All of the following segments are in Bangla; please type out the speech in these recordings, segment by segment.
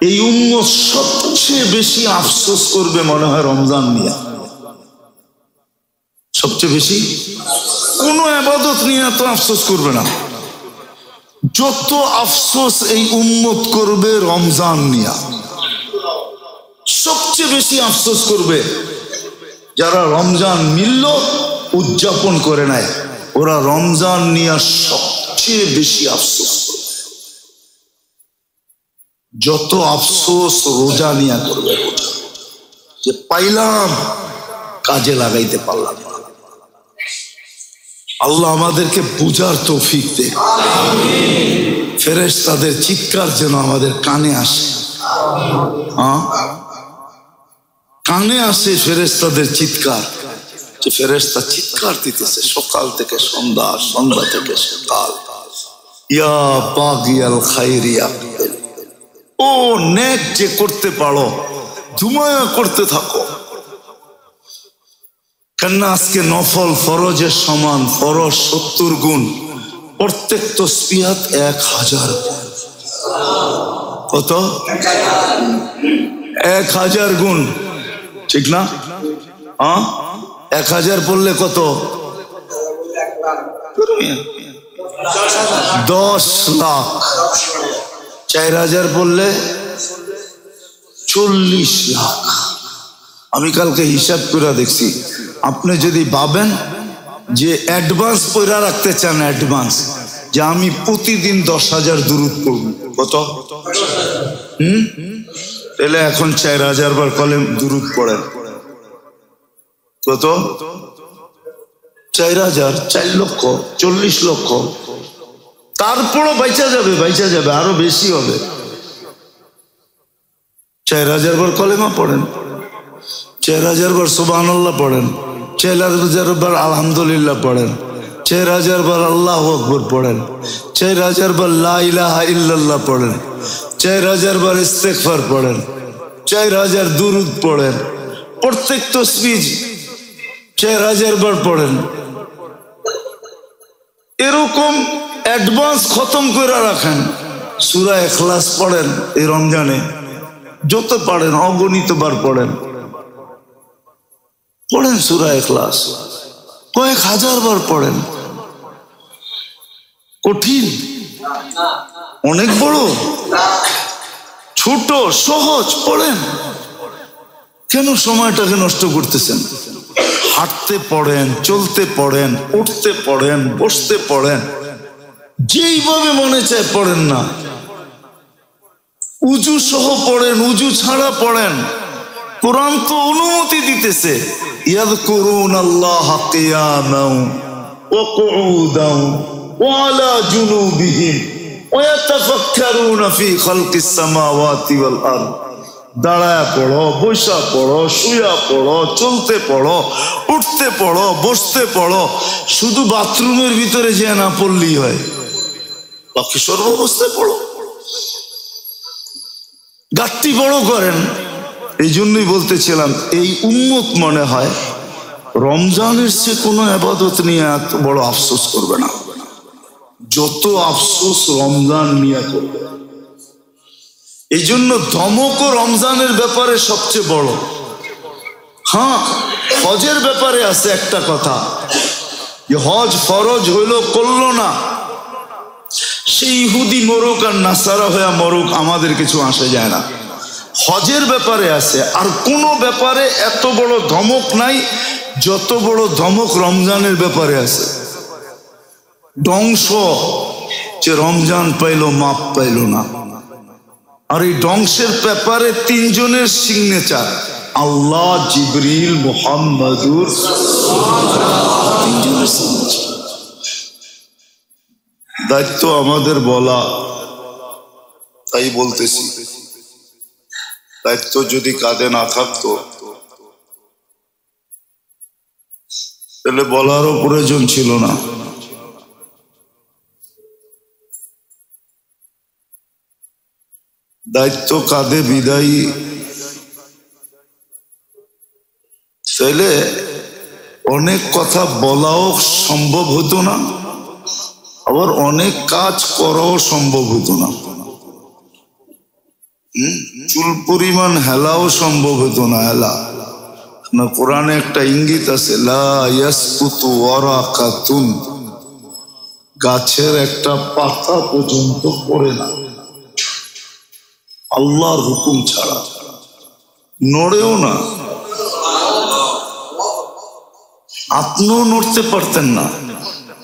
এই উম্মত সবচেয়ে বেশি আফসোস করবে মনে হয় রমজান নিয়ে। সবচেয়ে বেশি কোনো ইবাদত নিয়ে তো আফসোস করবে না, যত আফসোস এই উম্মত করবে রমজান নিয়ে। সবচেয়ে বেশি আফসোস করবে যারা রমজান মিলল উদযাপন করে নাই, ওরা রমজান নিয়ে সবচেয়ে বেশি আফসোস করবে। যত আফসোস রোজা নিয়ে করবে, রোজা যে পাইলাম কাজে লাগাইতে পারলাম না। আল্লাহ আমাদেরকে বুঝার তৌফিক দে। ফেরেশতাদের চিৎকার যেন আমাদের কানে আসে, কানে আসে ফেরেশতাদের চিৎকার, যে ফেরেশতা চিৎকার দিতেছে সকাল থেকে সন্ধ্যা, সন্ধ্যা থেকে সকাল, ইয়া বাগিয়াল খাইরিয়া, ও নেক যে করতে পারো ধুমায়া করতে থাকো। কেননা আজকে নফল ফরজের সমান, ফরজ 70 গুণ, প্রত্যেক তসবিহাত 1000। কত? 1000 গুণ, ঠিক না? 1000 পড়লে কত? 10 লাখ। 4000 পড়লে 40 লাখ। আমি কালকে হিসাব করে দেখছি, আপনি যদি ভাবেন যে অ্যাডভান্স পয়রা রাখতে চান, অ্যাডভান্স যে আমি প্রতিদিন 10,000 দুরূদ পড়ব, কত? তাহলে এখন 4000 বার কলেম দুরূদ পড়েন, কত? 4000, 4 লক্ষ, 40 লক্ষ। তারপরও বাইচা যাবে, বাইচা যাবে, আরো বেশি হবে। 4000 বার কলেমা পড়েন, 4000 বার সুবহানাল্লাহ পড়েন, 4000 বার আলহামদুলিল্লাহ পড়েন, 4000 বার আল্লাহু আকবার পড়েন, 4000 বার লা ইলাহা ইল্লাল্লাহ পড়েন, 4000 বার ইস্তেগফার পড়েন, 4000 দুরূদ পড়েন, প্রত্যেক তাসবিহ 4000 বার পড়েন। এরকম অ্যাডভান্স খতম করে রাখেন। সূরা ইখলাস পড়েন এই রমজানে, যত পারেন অগণিত বার পড়েন, পড়েন সূরা ইখলাস, কয়েক হাজার বার পড়েন। কঠিন? অনেক বড়? ছোট সহজ? পড়েন। কেন সময়টাকে নষ্ট করতেছেন? হাঁটতে পড়েন, চলতে পড়েন, উঠতে পড়েন, বসতে পড়েন, যেইভাবে মনে চায় পড়েন না। উজু সহ পড়েন, উজু ছাড়া পড়েন। কোরআন তো অনুমতি দিতেছে, ইয়াযকুরুনাল্লাহা কিয়ামান ওয়া কুউদান ওয়া আলা জুনুবিহিম ওয়া ইয়াতাফাক্কারুনা ফি খালকিস সামাওয়াতি ওয়াল আরদ। দাঁড়ায় পড়ো, বসা পড়ো, শুয়া পড়ো, চলতে পড়ো, উঠতে পড়ো, বসতে পড়ো। শুধু বাথরুমের ভিতরে যে না পড়লেই হয়, বাকি সর্বাবস্থায় পড়ো। গাঁটটি বড় করেন। এই জন্যই বলতেছিলাম, এই উম্মত মনে হয় রমজানের সে কোনো ইবাদত নিয়ে এত বড় আফসোস করবে না, যত আফসোস রমজান নিয়ে করবে। এই জন্য ধমকও রমজানের ব্যাপারে সবচেয়ে বড়। হ্যাঁ, হজের ব্যাপারে আছে একটা কথা, যে হজ ফরজ হইল, করলো না, সেই ইহুদি মরুক আর নাসারা হয়ে মরুক, আমাদের কিছু আসে যায় না। হজের ব্যাপারে আছে। আর কোন ব্যাপারে এত বড় ধমক নাই যত বড় ধমক রমজানের ব্যাপারে আছে। ধ্বংস, যে রমজান পাইল মাপ পাইল না। আর এই ধ্বংসের ব্যাপারে 3 জনের সিগনেচার, আল্লাহ, জিবরিল, মুহাম্মাদুর। 3 জনের সিগনেচার। দায়িত্ব আমাদের বলা, তাই বলতেছি। দায়িত্ব যদি কাঁধে না থাকতো তাহলে বলারও প্রয়োজন ছিল না। দায়িত্ব কাঁধে বিদায়ী, তাইলে অনেক কথা বলাও সম্ভব হতো না, আবার অনেক কাজ করাও সম্ভব হতো না। চুল পরিমাণ হেলাও সম্ভব হতো না। হেলা না, কোরআনে একটা ইঙ্গিত আছে, লা ইয়াসকুতু ওয়ারাকাতুন, গাছের একটা পাতা পর্যন্ত পড়ে না আল্লাহর হুকুম ছাড়া, নড়েও না। আপনিও নড়তে পারতেন না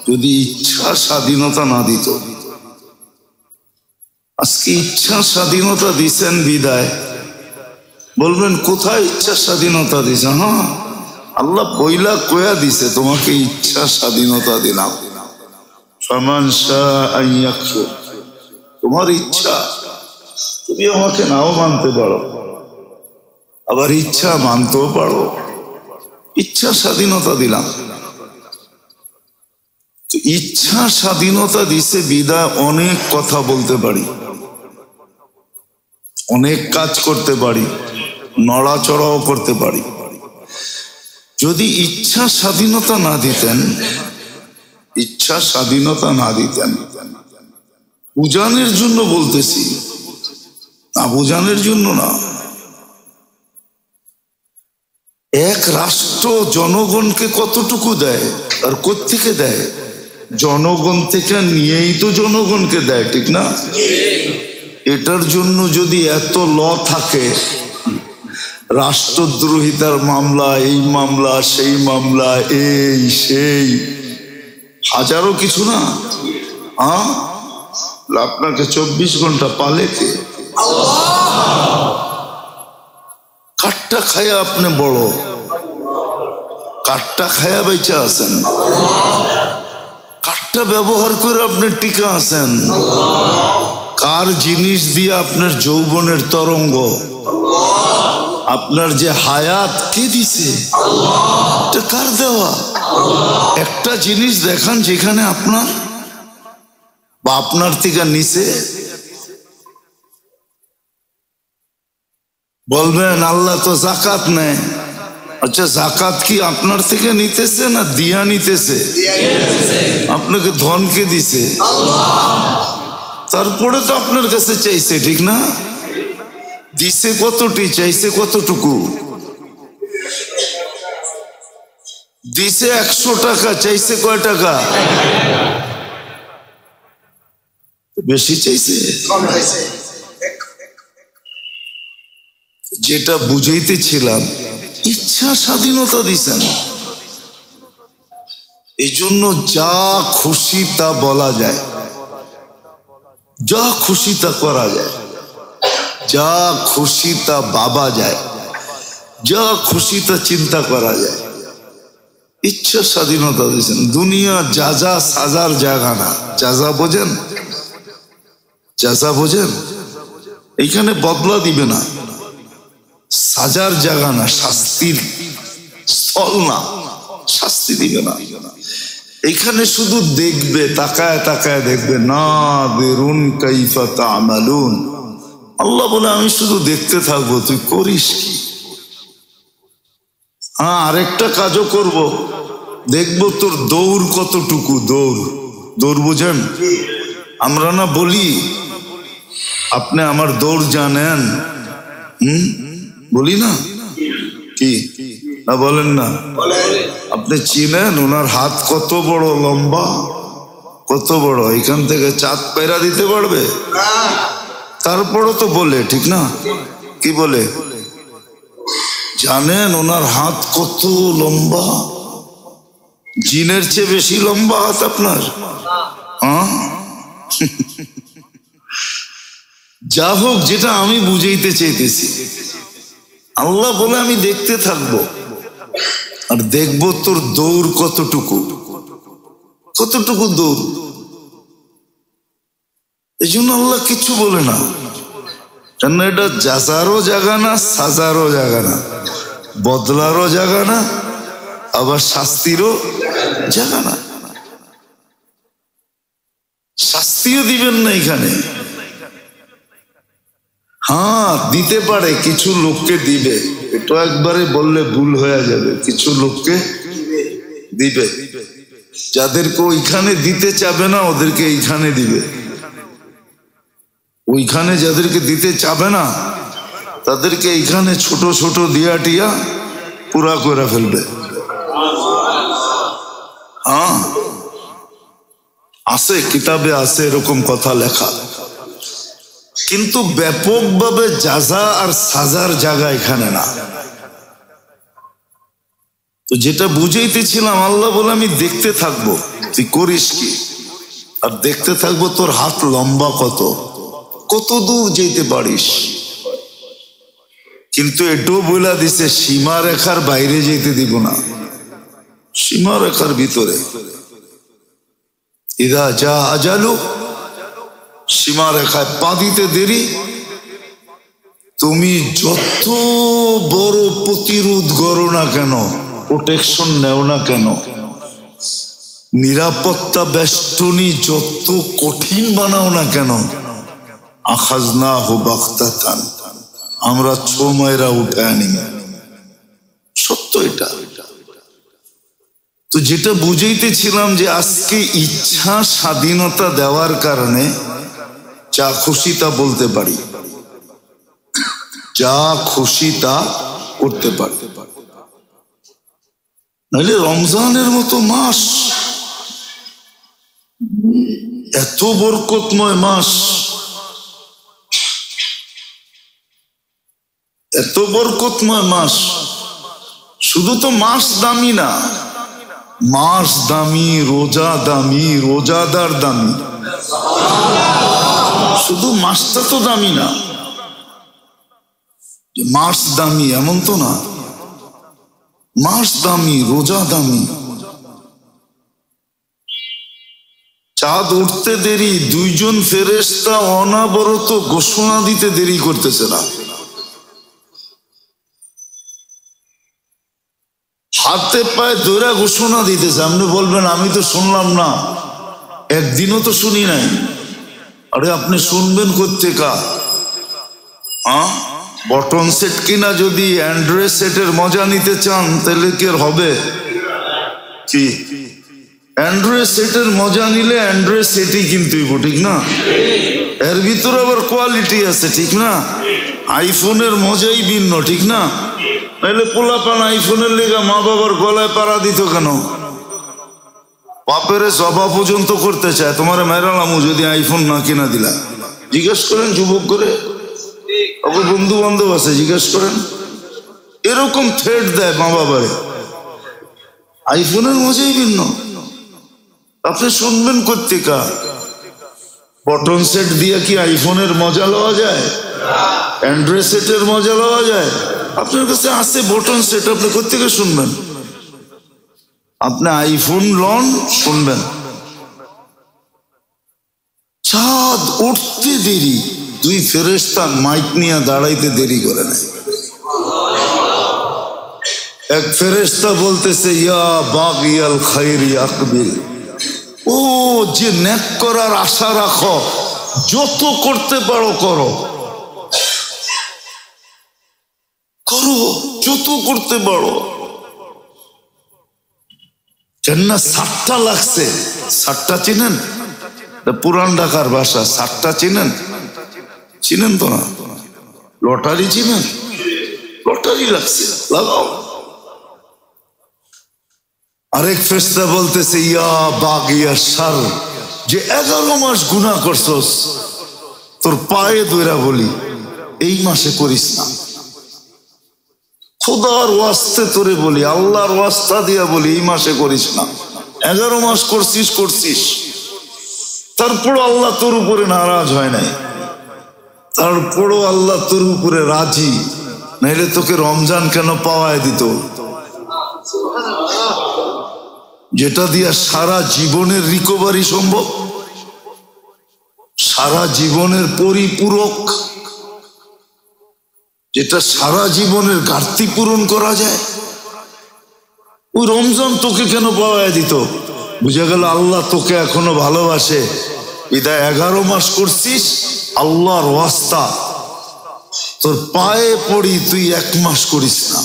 যদি ইচ্ছা স্বাধীনতা না দিত। আজকে ইচ্ছা স্বাধীনতা দিছেন বিদায় বলবেন কোথায় ইচ্ছা স্বাধীনতা দিছে? হ্যাঁ, আল্লাহ বইলা কয়া দিছে তোমাকে ইচ্ছা স্বাধীনতা দিলাম। ফামান শাআ ইয়াকফুর, তোমার ইচ্ছা, তুমি আমাকে নাও মানতে পারো, আবার ইচ্ছা মানতেও পারো। ইচ্ছা স্বাধীনতা দিলাম। ইচ্ছা স্বাধীনতা দিছে বিদায় অনেক কথা বলতে পারি, অনেক কাজ করতে পারি, নড়াচড়াও করতে পারি। যদি ইচ্ছা স্বাধীনতা না দিতেন, ইচ্ছা স্বাধীনতা না দিতেন, বুঝানোর জন্য বলতেছি না, বুঝানোর জন্য না। এক রাষ্ট্র জনগণকে কতটুকু দেয় আর কোত্থেকে দেয়? জনগণ থেকে নিয়েই তো জনগণকে দেয়, ঠিক না? এটার জন্য যদি এত ল থাকে, রাষ্ট্রদ্রোহিতার মামলা, এই মামলা, সেই মামলা, এই সেই হাজারো কিছু না, হ্যাঁ, আপনাকে 24 ঘন্টা পালে কে? কাঠটা খায়া আপনি বড়, কাঠটা খায়া বেঁচে আছেন, কাঠটা ব্যবহার করে আপনি টিকা আছেন। কার জিনিস দিয়ে আপনার যৌবনের তরঙ্গ, আপনার যে হায়াত কে দিছে? এটা কার দেওয়া? একটা জিনিস দেখান যেখানে আপনার বা আপনার থেকে নিচে। বলবেন আল্লাহ তো জাকাত নেয়। আচ্ছা, জাকাত কি আপনার থেকে নিতেছে না দিয়া নিতেছে? আপনাকে ধনকে দিছে, তারপরে তো আপনার কাছে চাইছে, ঠিক না? দিছে কতটি, চাইছে কতটুকু? দিছে 100 টাকা, চাইছে কয় টাকা? বেশি চাইছে। যেটা বুঝাইতেছিলাম, ইচ্ছা স্বাধীনতা দিছেন, এই জন্য যা খুশি তা বলা যায়, যা খুশি তা করা যায়, যা খুশি তা ভাবা যায়, যা খুশি তা চিন্তা করা যায়। ইচ্ছা স্বাধীনতা দিয়েছেন। দুনিয়া যাজা সাজার জায়গা না। যাজা বোঝেন? যাজা বোঝেন? এইখানে বদলা দিবে না, সাজার জায়গা না, শাস্তির স্থল না, শাস্তি দিবে না। এখানে শুধু দেখবে, তাকায় তাকায় দেখবে, না বেরুন কাইফা তা'মালুন। আল্লাহ বলে আমি শুধু দেখতে থাকবো, তুই করিস কি? হ্যাঁ, আরেকটা কাজও করব, দেখবো তোর দৌড় কতটুকু। দৌড়, দৌড় বোঝেন? আমরা না বলি আপনি আমার দৌড় জানেন, বলি না কি? না বলেন না? আপনি চিনেন ওনার হাত কত বড় লম্বা, কত বড়? এখান থেকে চাঁদ পেরা দিতে পারবে? তারপরও তো বলে, ঠিক না? কি বলে? জানেন ওনার হাত কত লম্বা? জিনের চেয়ে বেশি লম্বা হাত আপনার। হ্যাঁ, যা হোক, যেটা আমি বুঝাইতে চাইতেছি, আল্লাহ বলে আমি দেখতে থাকবো আর দেখবো তোর দৌড় কতটুকু, কতটুকু দৌড়। এই জন্য আল্লাহ কিছু বলে না, কেন? এটা যাচারও জায়গা না, সাজারও জায়গা না, বদলারও জায়গা না, আবার শাস্তিরও জায়গা না। শাস্তিও দিবেন না এখানে। হ্যাঁ, দিতে পারে, কিছু লোককে দিবে, এটা একবারে বললে ভুল হয়ে যাবে। কিছু লোককে দিবে, যাদেরকে ওইখানে দিতে চাবে না ওদেরকে এইখানে দিবে। ওইখানে যাদেরকে দিতে চাবে না তাদেরকে এইখানে ছোট ছোট দিয়া টিয়া পুরা করে ফেলবে। হ্যাঁ, আছে, কিতাবে আছে এরকম কথা লেখা, কিন্তু ব্যাপকভাবে যাজা আর সাজার জায়গা এখানে না। তো যেটা বুঝাইতেছিলাম, আল্লাহ বলে আমি দেখতে থাকবো তুই করিস কি, আর দেখতে থাকবো তোর হাত লম্বা কত দূর যেতে পারিস। কিন্তু এটাও বলে দিছে সীমা রেখার বাইরে যেতে দিব না, সীমা রেখার ভিতরে। ইদা যা আজালু, সীমা রেখায় পা দিতে দেরি, তুমি যত বড় প্রতিরোধ করো না কেন, প্রোটেকশন নেও না কেন, নিরাপত্তা বেষ্টনী যত কঠিন বানাও না কেন, আখাজনাহু বাগতাতান, আমরা ছোমাইরা উঠে আনি। সত্য এটা। তো যেটা বুঝাইতেছিলাম যে আজকে ইচ্ছা স্বাধীনতা দেওয়ার কারণে যা খুশি তা বলতে পারি, যা খুশি তা করতে পারি। নাহলে রমজানের মতো মাস, এত বরকতময় মাস, এত বরকতময় মাস, শুধু তো মাস দামি না, মাস দামি, রোজা দামি, রোজাদার দামি। শুধু মাসটা তো দামি না, মাস দামি এমন তো না, মাস দামি, রোজা দামি। চাঁদ উঠতে দেরি, দুইজন ফেরেশতা অনাবরত ঘোষণা দিতে দেরি করতেছে না। হাতে পায়ে ধরে ঘোষণা দিতেছে। আপনি বলবেন আমি তো শুনলাম না, একদিনও তো শুনি নাই। আরে আপনি শুনবেন কোত্থেকা? হ্যাঁ, বটন সেট কিনা যদি অ্যান্ড্রয়েড সেটের মজা নিতে চান তাহলে কি হবে? কি অ্যান্ড্রয়েড সেটের মজা নিলে অ্যান্ড্রয়েড সেটই কিনতেই, ঠিক না? এর ভিতরে আবার কোয়ালিটি আছে, ঠিক না? আইফোনের মজাই ভিন্ন, ঠিক না? নাহলে পোলাপান আইফোনের লেগা মা বাবার গলায় পাড়া দিত কেন? বাপের সভা পর্যন্ত করতে চায়, তোমার মেরালামু যদি আইফোন না কিনা দিলা। জিজ্ঞেস করেন যুবক করে, বন্ধু বান্ধব আছে, জিজ্ঞেস করেন। এরকম থ্রেট দেয় মা বাবারে, আইফোনের মজাই ভিন্ন। আপনি শুনবেন কোত্থেকা? বটন সেট দিয়ে কি আইফোনের মজা লওয়া যায়? অ্যান্ড্রয়েড সেটের মজা লওয়া যায়? আপনার কাছে আছে বটন সেট, আপনি কোত্থেকে শুনবেন? আপনি আইফোন লন, শুনবেন। চাঁদ উঠতে দেরি, দুই ফেরেশতা মাইক নিয়ে দাঁড়াইতে দেরি করে নাই। এক ফেরেশতা বলতেছে ইয়া বাগিয়াল খায়রি আকবিল, ও যে নেক করার আশা রাখো, যত করতে পারো করো, করো, যত করতে পারো। জান্নাত 60টা লাগছে। 60টা চিনেন? পুরান ঢাকার ভাষা। 60টা চিনেন? চিনেন তো না? লটারি চিনেন? লটারি লাগছে, লাগাও। আরেক ফেরেশতা বলতেছে ইয়া বাগিয়া শার, যে 11 মাস গুনাহ করছস, তোর পায়ে ধইরা বলি এই মাসে করিস না। খোদার ওয়াস্তে তোরে বলি, আল্লাহর ওয়াস্তা দিয়া বলি এই মাসে করিস না। 11 মাস করছিস, তারপরও আল্লাহ তোর উপরে নারাজ হয় নাই, তারপরও আল্লাহ তোর উপরে রাজি, নাইলে তোকে রমজান কেন পাওয়ায় দিত? যেটা দিয়া সারা জীবনের রিকভারি সম্ভব, সারা জীবনের পরিপূরক, যেটা সারা জীবনের ঘাটতি পূরণ করা যায়, ওই রমজান তোকে কেন পাওয়ায় দিত? বুঝা গেল আল্লাহ তোকে এখনো ভালোবাসে, বিদায় 11 মাস করছিস আল্লাহর ওয়াস্তা, তোর পায়ে পড়ি তুই 1 মাস করিস না।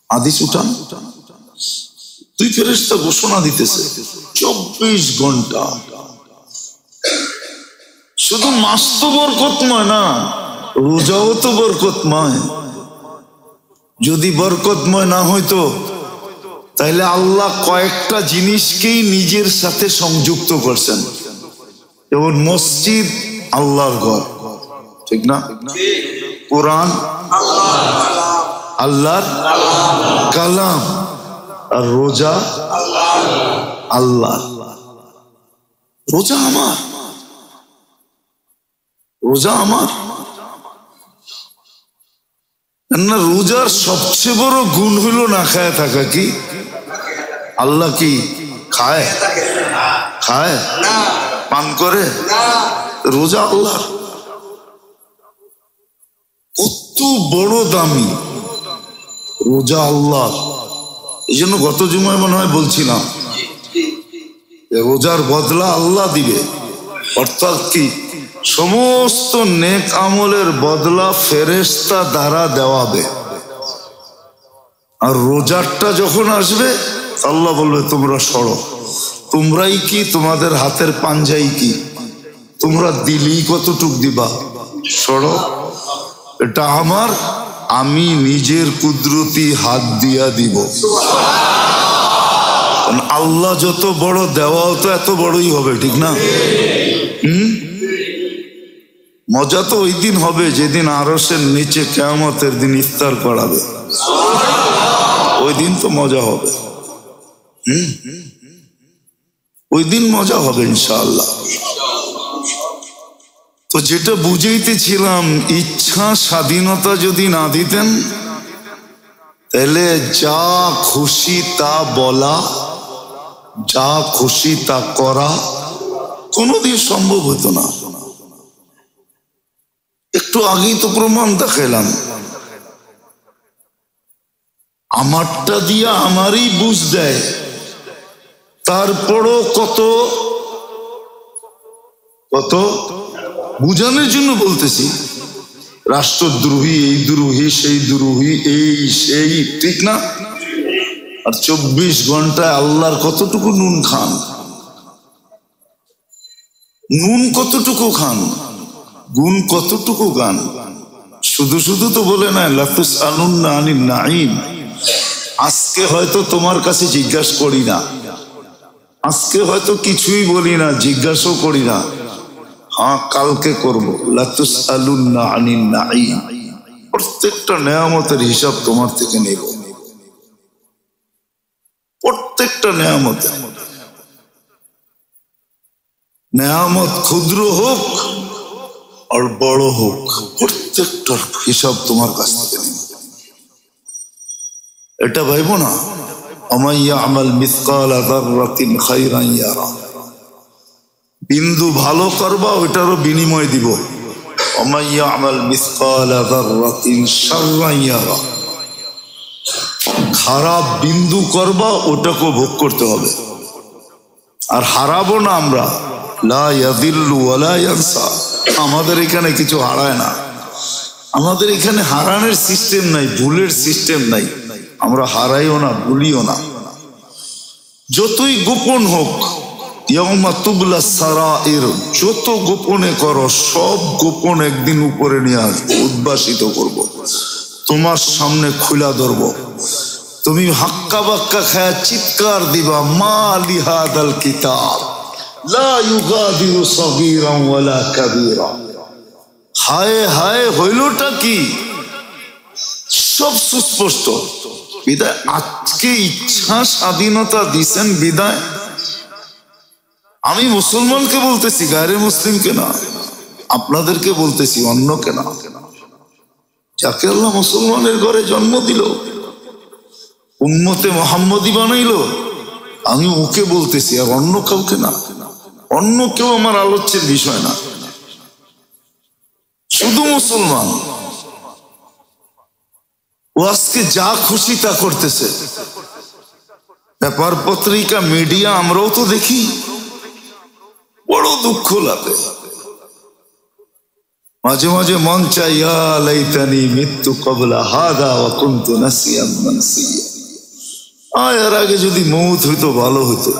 হাদিস উঠান। তুই ফেরেশতা ঘোষণা দিতেছে 24 ঘন্টা শুধু মাস তো বরকতময় না, রোজাও তো বরকতময়। যদি বরকতময় না হইতো তাইলে আল্লাহ কয়েকটা জিনিসকেই নিজের সাথে সংযুক্ত করছেন। যেমন মসজিদ আল্লাহর ঘর, ঠিক না? কোরআন আল্লাহর কালাম, আর রোজা আল্লাহ। রোজা আমার, রোজা আমার না। রোজার সবচেয়ে বড় গুণ হইল না খায় থাকা। কি আল্লাহ কি খায়? খায়? পান করে? রোজা আল্লাহ কত বড় দামি, রোজা আল্লাহ। এই জন্য গত জুমায় মনে হয় বলছিলাম রোজার বদলা আল্লাহ দিবে। অর্থাৎ কি সমস্ত নেক আমলের বদলা ফেরেশতা দ্বারা দেওয়াবে। আর রোজারটা যখন আসবে আল্লাহ বলবে তোমরা সরো। তোমরাই কি, তোমাদের হাতের পাঞ্জাই কি, তোমরা দিলেই কতটুক দিবা, সরো। এটা আমার, আমি নিজের কুদরতি হাত দিয়া দিব। আল্লাহ যত বড়, দেওয়াও তো এত বড়ই হবে, ঠিক না? মজা তো ওই দিন হবে যেদিন আরশের নিচে কিয়ামতের দিন ইফতার করাবে। ওই দিন তো মজা হবে। ওই দিন মজা হবে ইনশাআল্লাহ। তো যেটা বুঝাইতেছিলাম, ইচ্ছা স্বাধীনতা যদি না দিতেন তাহলে যা খুশি তা বলা, যা খুশি তা করা কোনোদিন সম্ভব হতো না। একটু আগেই তো প্রমাণ দেখালাম, আমারটা দিয়া আমারই বুঝ দেয়, তারপরও কত কত বুঝানোর জন্য বলতেছি। রাষ্ট্রদ্রোহী, এই দ্রোহী, সেই দ্রোহী, এই সেই, ঠিক না? আর 24 ঘন্টায় আল্লাহর কতটুকু নুন খান, নুন কতটুকু খান, গুণ কতটুকু গান। শুধু শুধু তো বলে না লাতুসআলুন্না আনিন নাঈম। আজকে হয়তো তোমার কাছে জিজ্ঞাসা করি না, আজকে হয়তো কিছুই বলি না, জিজ্ঞাসাও করি না। হ্যাঁ, কালকে করবো। লাতুসআলুন্না আনিন নাঈম। প্রত্যেকটা নেয়ামতের হিসাব তোমার থেকে নেব, প্রত্যেকটা নেয়ামতের। নেয়ামত ক্ষুদ্র হোক আর বড় হোক, প্রত্যেকটার হিসাব তোমার কাছ থেকে নেব। এটা ভাইব না, ওমান ইয়ামাল মিসকালা যাররাতিন খায়রান ইয়ারা। বিন্দু ভালো করবা, ওইটারও বিনিময় দিব। ওমান ইয়ামাল মিসকালা যাররাতিন শাররান ইয়ারা। খারাপ বিন্দু করবা, ওটাকে ভোগ করতে হবে। আর হারাবো না আমরা। লা ইয়াযিল্লু ওয়ালা ইয়ানসা। আমাদের এখানে কিছু হারায় না, আমাদের এখানে হারানোর সিস্টেম নাই, ভুলের সিস্টেম নাই। আমরা হারাইও না, ভুলিও না। যতই গোপন হোক, ইয়াউমা তুবলা সারাইর, যত গোপনে করো সব গোপন একদিন উপরে নিয়ে আসবো, উদ্ভাসিত করব, তোমার সামনে খুলা ধরব। তুমি হাক্কা বাক্কা খায়া চিৎকার দিবা, মা লিহাদাল কিতাব লা ইউগাদিরু সগীরান ওয়ালা কাবীরা। হায় হায়, হইলটা কি? সব সুস্পষ্ট। বিদায় আজকে ইচ্ছা স্বাধীনতা দিছেন বিদায়। আমি মুসলমানকে বলতেছি, গায়রে মুসলিমকে না, আপনাদেরকে বলতেছি, অন্যকে না। যাকে আল্লাহ মুসলমানের ঘরে জন্ম দিল, উম্মতে মুহাম্মদী বানাইলো, আমি ওকে বলতেছি, আর অন্য কাউকে না। অন্য কেউ আমার আলোচ্যের বিষয় না, শুধু মুসলমান। ও আজকে যা খুশি তা করতেছে। পেপার পত্রিকা, মিডিয়া আমরাও তো দেখি, বড় দুঃখ লাগে। মাঝে মাঝে মন চাই, ইয়া লাইতানি মিততু ক্বাবলা হাদা ওয়া কুনতু নাসিয়ান মানসিয়া। এর আগে যদি মৌত হইতো ভালো হইতো।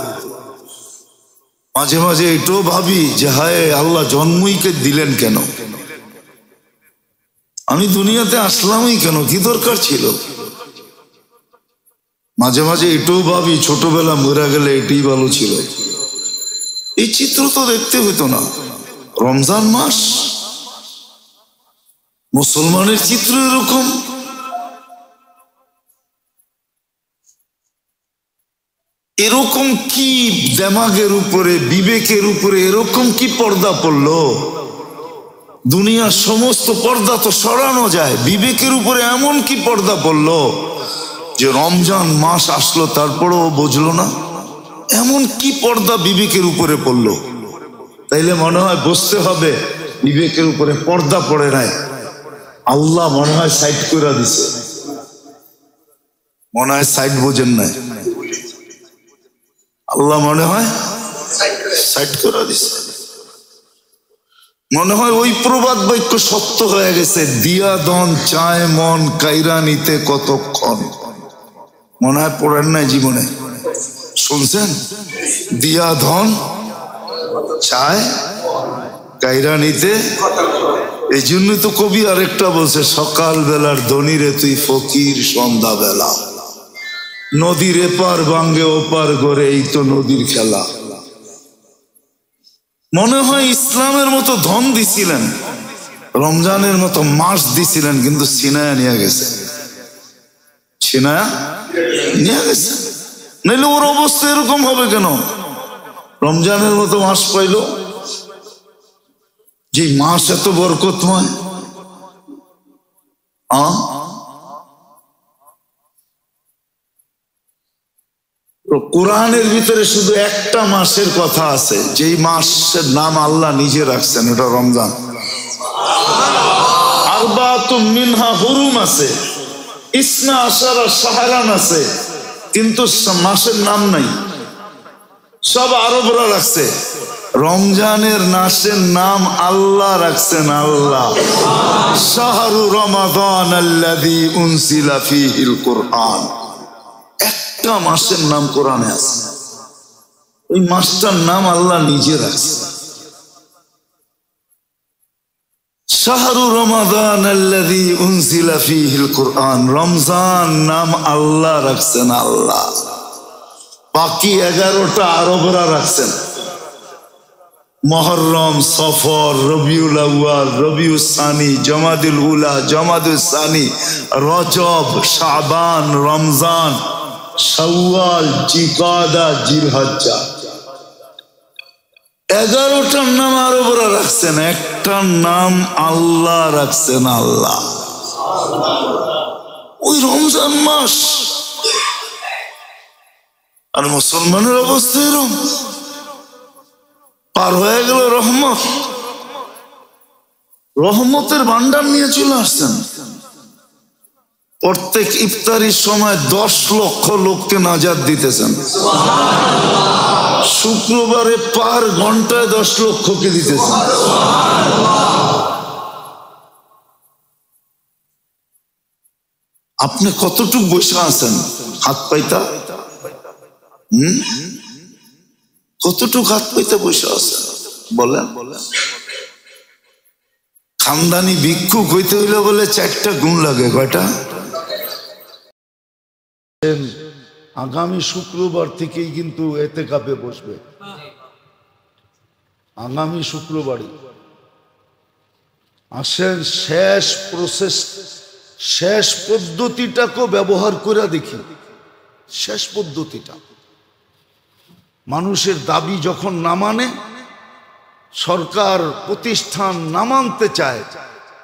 মাঝে মাঝে এটাও ভাবি যে হায় আল্লাহ জন্মইকে দিলেন কেন, আমি দুনিয়াতে আসলামই কেন, কি দরকার ছিল। মাঝে মাঝে এটাও ভাবি ছোটবেলা মরে গেলে এটাই ভালো ছিল। এই চিত্র তো দেখতে হইতো না। রমজান মাস, মুসলমানের চিত্র এরকম। এরকম কি দেমাগের উপরে, বিবেকের উপরে এরকম কি পর্দা পড়লো? দুনিয়ার সমস্ত পর্দা তো সরানো যায়, বিবেকের উপরে এমন কি পর্দা পড়লো যে রমজান মাস আসলো তারপরেও বুঝলো না? এমন কি পর্দা বিবেকের উপরে পড়লো? তাইলে মনে হয় বুঝতে হবে বিবেকের উপরে পর্দা পড়ে নাই, আল্লাহ মনে হয় সাইড করে দিছে। মনে হয় সাইড বোঝেন নাই, আল্লাহ মনে হয় সাইড করে দিছে। মনে হয় ওই প্রবাদ বাক্য সত্য হয়ে গেছে, দিয়া দন চায় মন কাইরা নিতে কতক্ষণ। মনে হয় পড়েন নাই জীবনে, শুনছেন? দিয়া ধন চায় কাইরা নিতে। এই জন্য তো কবি আরেকটা বলছে, সকাল বেলার ধনী রে তুই ফকির সন্ধ্যা বেলা, নদীর এপার ভাঙ্গে ওপার গড়ে, এই তো নদীর খেলা। মনে হয় ইসলামের মতো ধন দিছিলেন, রমজানের মতো মাস দিছিলেন, কিন্তু ছিনায়া নিয়ে গেছে, ছিনায়া নিয়ে গেছে। নাইলে ওর অবস্থা এরকম হবে কেন? রমজানের মতো মাস পাইল, যে মাস এত বরকতময়। কোরআনের ভিতরে শুধু একটা মাসের কথা আছে, যেই মাসের নাম আল্লাহ নিজে রাখছেন, এটা রমজান। আরবাতুম মিনহা হুরুম আছে, ইসনা আশারা শাহরান আছে, কিন্তু মাসের নাম নাই, সব আরবরা রাখছে। রমজানের মাসের নাম আল্লাহ রাখছেন, আল্লাহ। শাহরু রমাদান আল্লাযী উনজিলা ফীহিল কুরআন, একটা মাসের নাম কোরআনে আছে, ওই মাসটার নাম আল্লাহ নিজে রাখছে। শাহরু রমাদান আল্লাযী উনজিলা ফীহিল কুরআন, রমজান নাম আল্লাহ রাখছেন, আল্লাহ। বাকি 11টা আরবরা রাখছেন, মুহররম, সফর, রবিউল আউয়াল, রবিউল সানি, জমাদুল উলা, জমাদুল সানি, রজব, শাবান, রমজান, শাওয়াল, জিকাদা, জিলহজ্জা। 11টার নাম আরবরা রাখছেন, একটার নাম আল্লাহ রাখছেন, আল্লাহ। ওই রমজান মাস, আর মুসলমানের অবস্থা এরকম। পার হয়ে গেল রহমত, রহমতের ভান্ডার নিয়ে চলে আসছেন। প্রত্যেক ইফতারির সময় 10 লক্ষ লোককে নাজাত দিতেছেন, শুক্রবারে পার ঘন্টায় 10 লক্ষকে দিতেছেন। আপনি কতটুকু বসে আছেন? হাত পাইতা, কতটুকু হাত পাইতে বসে আছে বলেন? খানদানি ভিক্ষুক হইতে হইলে বলে 4টা গুণ লাগে। কয়টা? আগামী শুক্রবার থেকেই কিন্তু এতেকাফে বসবে, আগামী শুক্রবারই। আসেন শেষ প্রসেস, শেষ পদ্ধতিটাকে ব্যবহার করে দেখি। শেষ পদ্ধতিটা, মানুষের দাবি যখন না মানে, সরকার প্রতিষ্ঠান না মানতে চায়,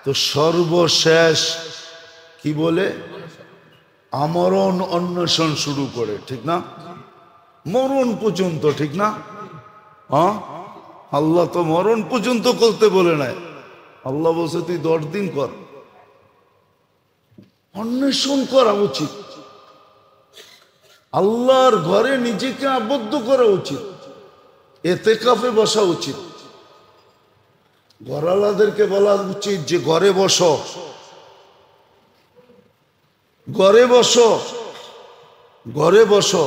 তো সর্বশেষ কি বলে? আমরণ অন্বেষণ শুরু করে, ঠিক না? মরণ পর্যন্ত, ঠিক না? হ্যাঁ, আল্লাহ তো মরণ পর্যন্ত করতে বলে নাই, আল্লাহ বলছে তুই 10 দিন কর। অন্বেষণ করা উচিত, আল্লাহর ঘরে নিজেকে আবদ্ধ করা উচিত, এতেকাফে বসা উচিত। ঘরালাদেরকে বলা উচিত যে ঘরে বসো, ঘরে বসো, ঘরে বসো।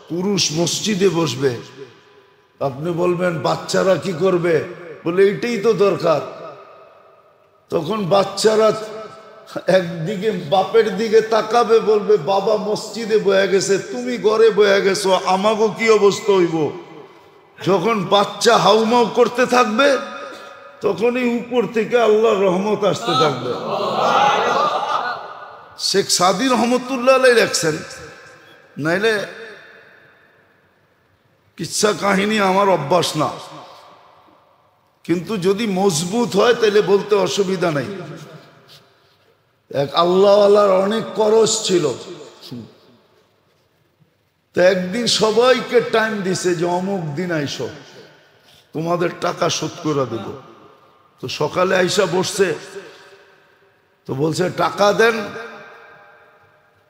পুরুষ মসজিদে বসবে, আপনি বলবেন বাচ্চারা কি করবে, বলে এইটাই তো দরকার। তখন বাচ্চারা একদিকে বাপের দিকে তাকাবে, বলবে বাবা মসজিদে বয়ে গেছে, তুমি ঘরে বয়ে গেছো, আমাগো কি অবস্থা হইব। যখন বাচ্চা হাউমাউ করতে থাকবে, তখনই উপর থেকে আল্লাহর রহমত আসতে থাকবে। শেখ সাদি রহমতুল্লাহ আলাইহি লেখছেন, নাইলে কিচ্ছা কাহিনী আমার অভ্যাস না, কিন্তু যদি মজবুত হয় তাহলে বলতে অসুবিধা নাই। এক আল্লাহওয়ালার অনেক করজ ছিল, তো একদিন সবাইকে টাইম দিছে যে অমুক দিন আইসো, তোমাদের টাকা শোধ করে দেব। তো সকালে আইসা বসছে, তো বলছে টাকা দেন,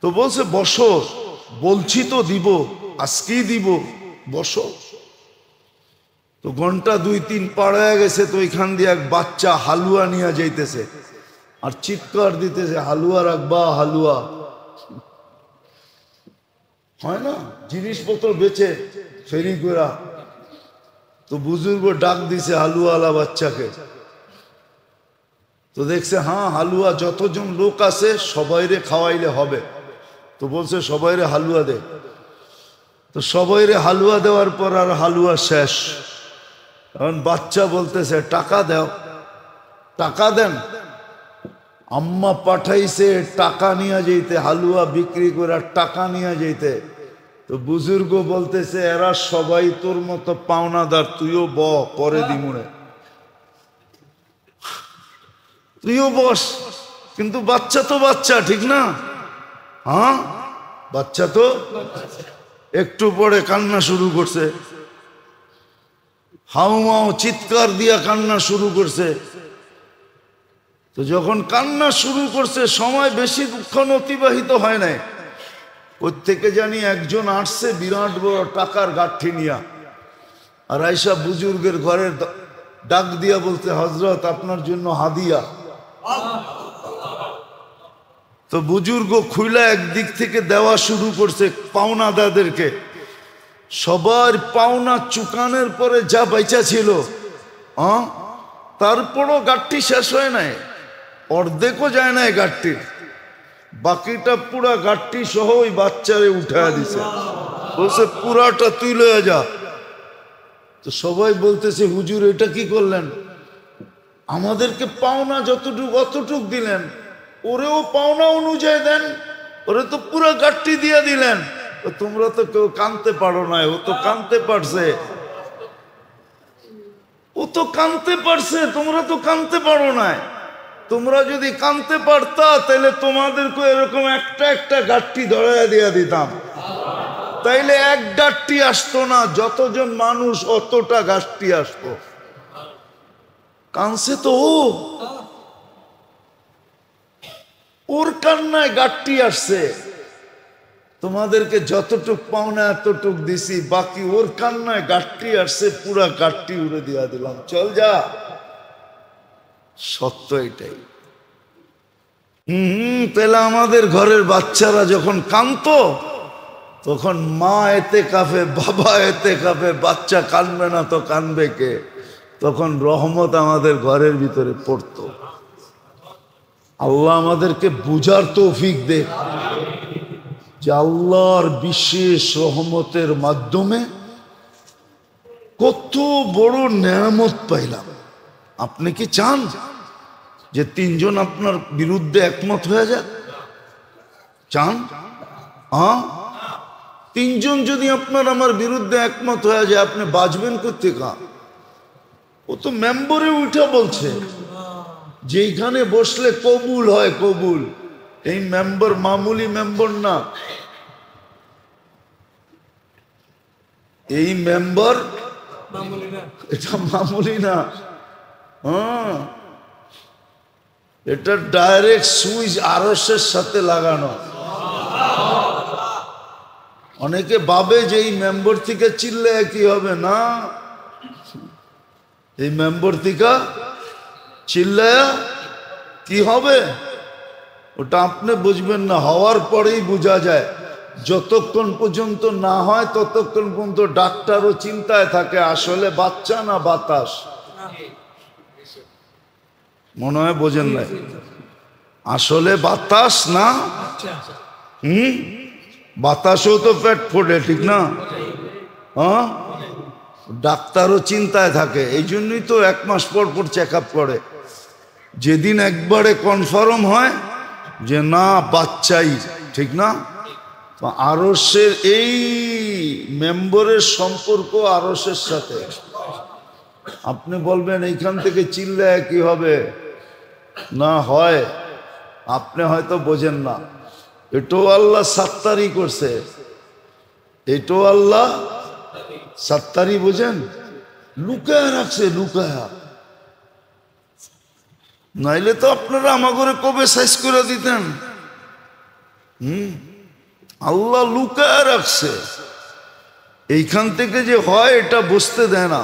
তো বলছে বসো, বলছি তো দিব, আজকেই দিব, বসো। তো ঘন্টা 2-3 পার হয়ে গেছে, তো ওইখান দিয়ে এক বাচ্চা হালুয়া নিয়ে যাইতেছে আর চিৎকার দিতেছে, হালুয়া রাখবা, হালুয়া। হয় না, জিনিসপত্র বেচে ফেরি করা। তো বুজুর্গ ডাক দিছে হালুয়াওয়ালা বাচ্চাকে, তো দেখছে হ্যাঁ হালুয়া, যতজন লোক আছে সবাইরে খাওয়াইলে হবে। তো বলছে সবাইরে হালুয়া দে। তো সবাইরে হালুয়া দেওয়ার পর আর হালুয়া শেষ। এখন বাচ্চা বলতেছে টাকা দাও, টাকা দেন। আম্মা পাঠাইছে টাকা নিয়ে যেতে, হালুয়া বিক্রি করে টাকা নিয়ে যেতে। তো বুজুর্গ বলতেছে এরা সবাই তোর মতো পাওনাদার, তুইও ব, পরে দিমুনে, তুইও বস। কিন্তু বাচ্চা তো বাচ্চা, ঠিক না? হ্যাঁ, বাচ্চা তো। একটু পরে কান্না শুরু করছে, হাউমাউ চিৎকার দিয়া কান্না শুরু করছে। তো যখন কান্না শুরু করছে, সময় বেশিক্ষণ অতিবাহিত হয় নাই, প্রত্যেকে জানি একজন আসছে বিরাট বড় টাকার গাঠি নিয়া, আর আইসা বুজুর্গের ঘরের ডাক দিয়া বলতে হযরত আপনার জন্য হাদিয়া। তো বুজুর্গ খুইলা একদিক থেকে দেওয়া শুরু করছে পাওনাদারদেরকে। সবার পাওনা চুকানের পরে যা বাইচা ছিল, তারপরও গাঠটি শেষ হয় নাই, অর্ধেকও যায় নাই গাঠটির, বাকিটা পুরা গাঠটি সহ ওই বাচ্চারে উঠায় দিছে, বলছে পুরাটা তুই লয়ে যা। তো সবাই বলতেছে হুজুর এটা কি করলেন, আমাদেরকে পাওনা যতটুকু অতটুক দিলেন, ওরেও পাওনা অনুযায়ী দেন, ওরে তো পুরো গাঠটি দিয়ে দিলেন। তোমরা তো কেউ কানতে পারো না, ও তো কানতে পারছে, ও তো কানতে পারছে, তোমরা তো কানতে পারো না। তোমরা যদি কানতে পারতা তাহলে তোমাদেরকে এরকম একটা একটা গাঠটি ধরাইয়া দিয়া দিতাম, তাইলে এক গাঠটি আসতো না, যতজন মানুষ অতটা গাঠটি আসতো। কানছে তো ওর কান্নায় গাঠটি আসছে, তোমাদেরকে যতটুক পাওনা এতটুক দিছি, বাকি ওর কান্নায় গাঠটি আসছে, পুরা গাঠটি উড়ে দিয়া দিলাম, চল যা। সত্য এটাই। তাহলে আমাদের ঘরের বাচ্চারা যখন কাঁদতো, তখন মা এতে কাঁপে, বাবা এতে কাঁপে, বাচ্চা কাঁদবে না তো কাঁদবে কে? তখন রহমত আমাদের ঘরের ভিতরে পড়তো। আল্লাহ আমাদেরকে বুঝার তৌফিক দে যে আল্লাহর বিশেষ রহমতের মাধ্যমে কত বড় নেয়ামত পাইলাম। আপনি কি চান যে 3 জন আপনার বিরুদ্ধে একমত হয়ে যাক? চান? 3 জন যদি আপনার আমার বিরুদ্ধে একমত হয়ে যায়, আপনি বাঁচবেন কোত্থেকে? ও তো মেম্বরে উঠে বলছে যেখানে বসলে কবুল হয়, কবুল। এই মেম্বার মামুলি মেম্বার না, এই মেম্বার এটা মামুলি না। এটা ডাইরেক্ট সুইচ আরশের সাথে লাগানো। অনেকে ভাবে যে এই মেম্বার থেকে চিল্লায় কি হবে, না, এই মেম্বার থেকে চিল্লায়া কি হবে ওটা আপনি বুঝবেন না, হওয়ার পরেই বোঝা যায়। যতক্ষণ পর্যন্ত না হয় ততক্ষণ পর্যন্ত ডাক্তারও চিন্তায় থাকে আসলে বাচ্চা না বাতাস। মনে হয় বোঝেন নাই, আসলে বাতাস না বাতাসও তো পেট ফোটে, ঠিক না? হ্যাঁ, ডাক্তারও চিন্তায় থাকে। এই জন্যই তো 1 মাস পর পর চেক আপ করে। যেদিন একবারে কনফার্ম হয় যে না বাচ্চাই, ঠিক না? তো আরশের এই মেম্বরের সম্পর্ক আরশের সাথে। আপনি বলবেন এইখান থেকে চিল্লায় কি হবে? না হয়, আপনি হয়তো বোঝেন না। এটাও আল্লাহ সাত্তারি করছে, এটাও আল্লাহ সাত্তারি, বোঝেন? লুকায় রাখছে, লুকায়া। নাইলে তো আপনারা আমাগরে কবে সাইজ করে দিতেন। আল্লাহ লুকায় রাখছে। এইখান থেকে যে হয় এটা বুঝতে দেয় না,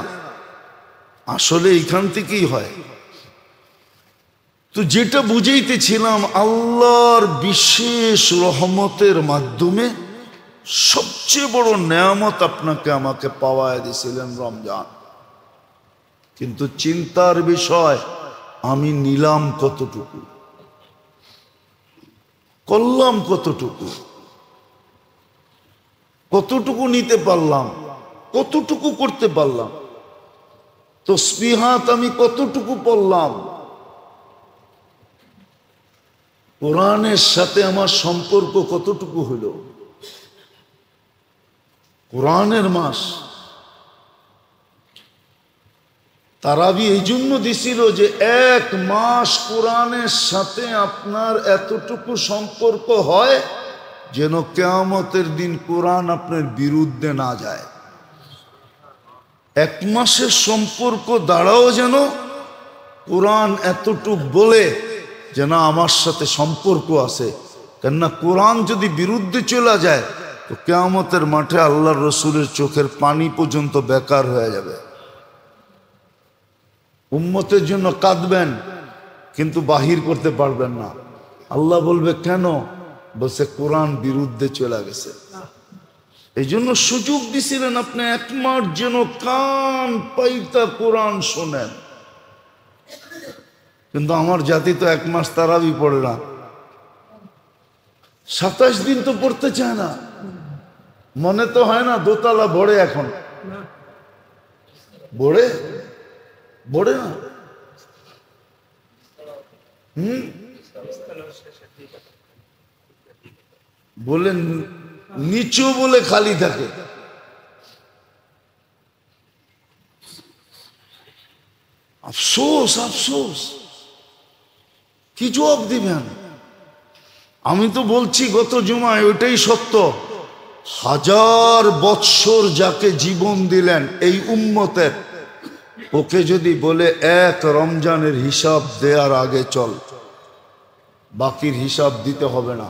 আসলে এইখান থেকেই হয়। তো যেটা বুঝাইতেছিলাম, আল্লাহর বিশেষ রহমতের মাধ্যমে সবচেয়ে বড় নেয়ামত আপনাকে আমাকে পাওয়ায় দিয়েছিলেন রমজান। কিন্তু চিন্তার বিষয়, আমি নিলাম কতটুকু, করলাম কতটুকু, কতটুকু নিতে পারলাম, কতটুকু করতে পারলাম, তাসবিহাত আমি কতটুকু পড়লাম, কোরআনের সাথে আমার সম্পর্ক কতটুকু হইল। কোরআনের মাস, তারাবি এই জন্য দিছিল যে 1 মাস কোরআনের সাথে আপনার এতটুকু সম্পর্ক হয় যেন কিয়ামতের দিন কোরআন আপনার বিরুদ্ধে না যায়। 1 মাসের সম্পর্ক দ্বারাও যেন কোরআন এতটুক বলে যে না আমার সাথে সম্পর্ক আছে। কেননা কোরআন যদি বিরুদ্ধে চলে যায় তো কিয়ামতের মাঠে আল্লাহর রসুলের চোখের পানি পর্যন্ত বেকার হয়ে যাবে। উম্মতের জন্য কাঁদবেন কিন্তু বাহির করতে পারবেন না। আল্লাহ বলবে কেন? বলছে কোরআন বিরুদ্ধে চলে গেছে। এই জন্য সুযোগ দিছিলেন আপনি 1 মাস যেন কান পাইতা কোরআন শোনেন। কিন্তু আমার জাতি তো 1 মাস তারাবি পড়ে না, 27 দিন তো পড়তে চায় না। মনে তো হয় না দোতলা বড়ে, এখন বড়ে বড়ে না। বলে নিচু বলে খালি থাকে। আফসোস, আফসোস, কি জবাব দিবেন? আমি তো বলছি গত জুমায়, ওইটাই সত্য। 1000 বৎসর যাকে জীবন দিলেন এই উম্মতের, ওকে যদি বলে 1 রমজানের হিসাব দেওয়ার আগে চল, বাকির হিসাব দিতে হবে না,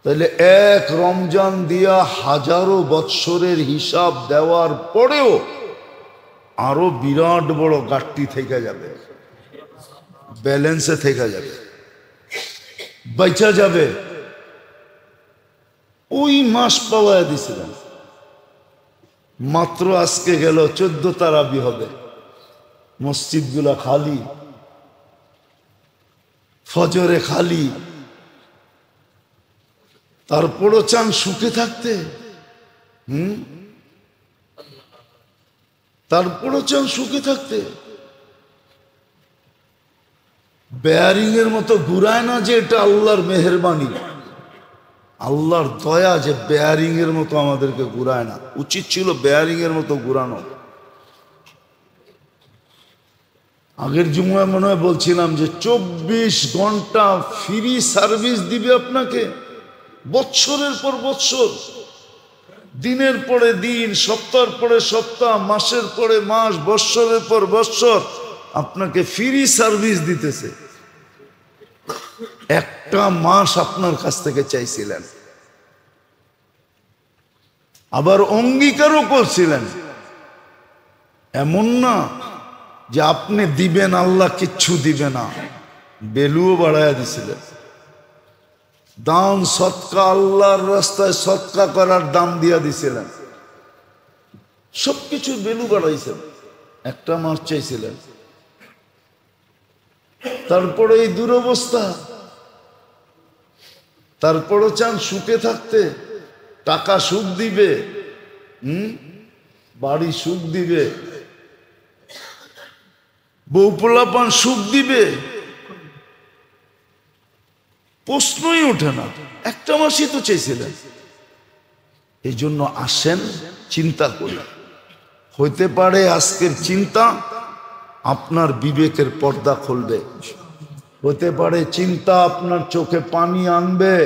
তাহলে 1 রমজান দিয়া 1000 বৎসরের হিসাব দেওয়ার পরেও আরো বিরাট বড় ঘাটতি থেকে যাবে, ব্যালেন্সে থেকে যাবে, বেঁচে যাবে। ওই মাস পাওয়া দিছিলেন। মাত্র আজকে গেল 14 তারাবি হবে, মসজিদগুলা খালি, ফজরে খালি। তারপরও চান সুখে থাকতে, তারপরও চান সুখে থাকতে। বেয়ারিং এর মতো ঘুরায় না যে এটা আল্লাহর মেহেরবানি, আল্লাহর দয়া যে বেয়ারিং এর মতো আমাদেরকে ঘুরায় না। উচিত ছিল বেয়ারিং এর মতো ঘুরানো। আগের জুমায় মনে হয় বলছিলাম যে 24 ঘন্টা ফ্রি সার্ভিস দিবে আপনাকে, বৎসরের পর বৎসর, দিনের পরে দিন, সপ্তাহের পরে সপ্তাহ, মাসের পরে মাস, বৎসরের পর বৎসর আপনাকে ফ্রি সার্ভিস দিতেছে। একটা মাস আপনার কাছ থেকে চাইছিলেন, আবার অঙ্গীকারও করছিলেন। এমন না যে আপনি দিবেন আল্লাহ কিচ্ছু দিবে না, বেলুও বাড়াইয়া দিছিলেন। দান সৎকা আল্লাহর রাস্তায় সৎকা করার দাম দিয়া দিছিলেন, সবকিছু ভ্যালু বাড়াইছেন, একটা মাস চাইছিলেন। তারপরে এই দুরবস্থা, তারপরও চান সুখে থাকতে, টাকা সুখ দিবে, বাড়ি সুখ দিবে, বউ পোলাপান সুখ দিবে, প্রশ্নই ওঠে না। একটা মাসই তো চেয়েছিলেন। এই জন্য আসেন, চিন্তা করি। হইতে পারে আজকের চিন্তা আপনার বিবেকের পর্দা খুলবে, হতে পারে চিন্তা আপনার চোখে পানি আনবে,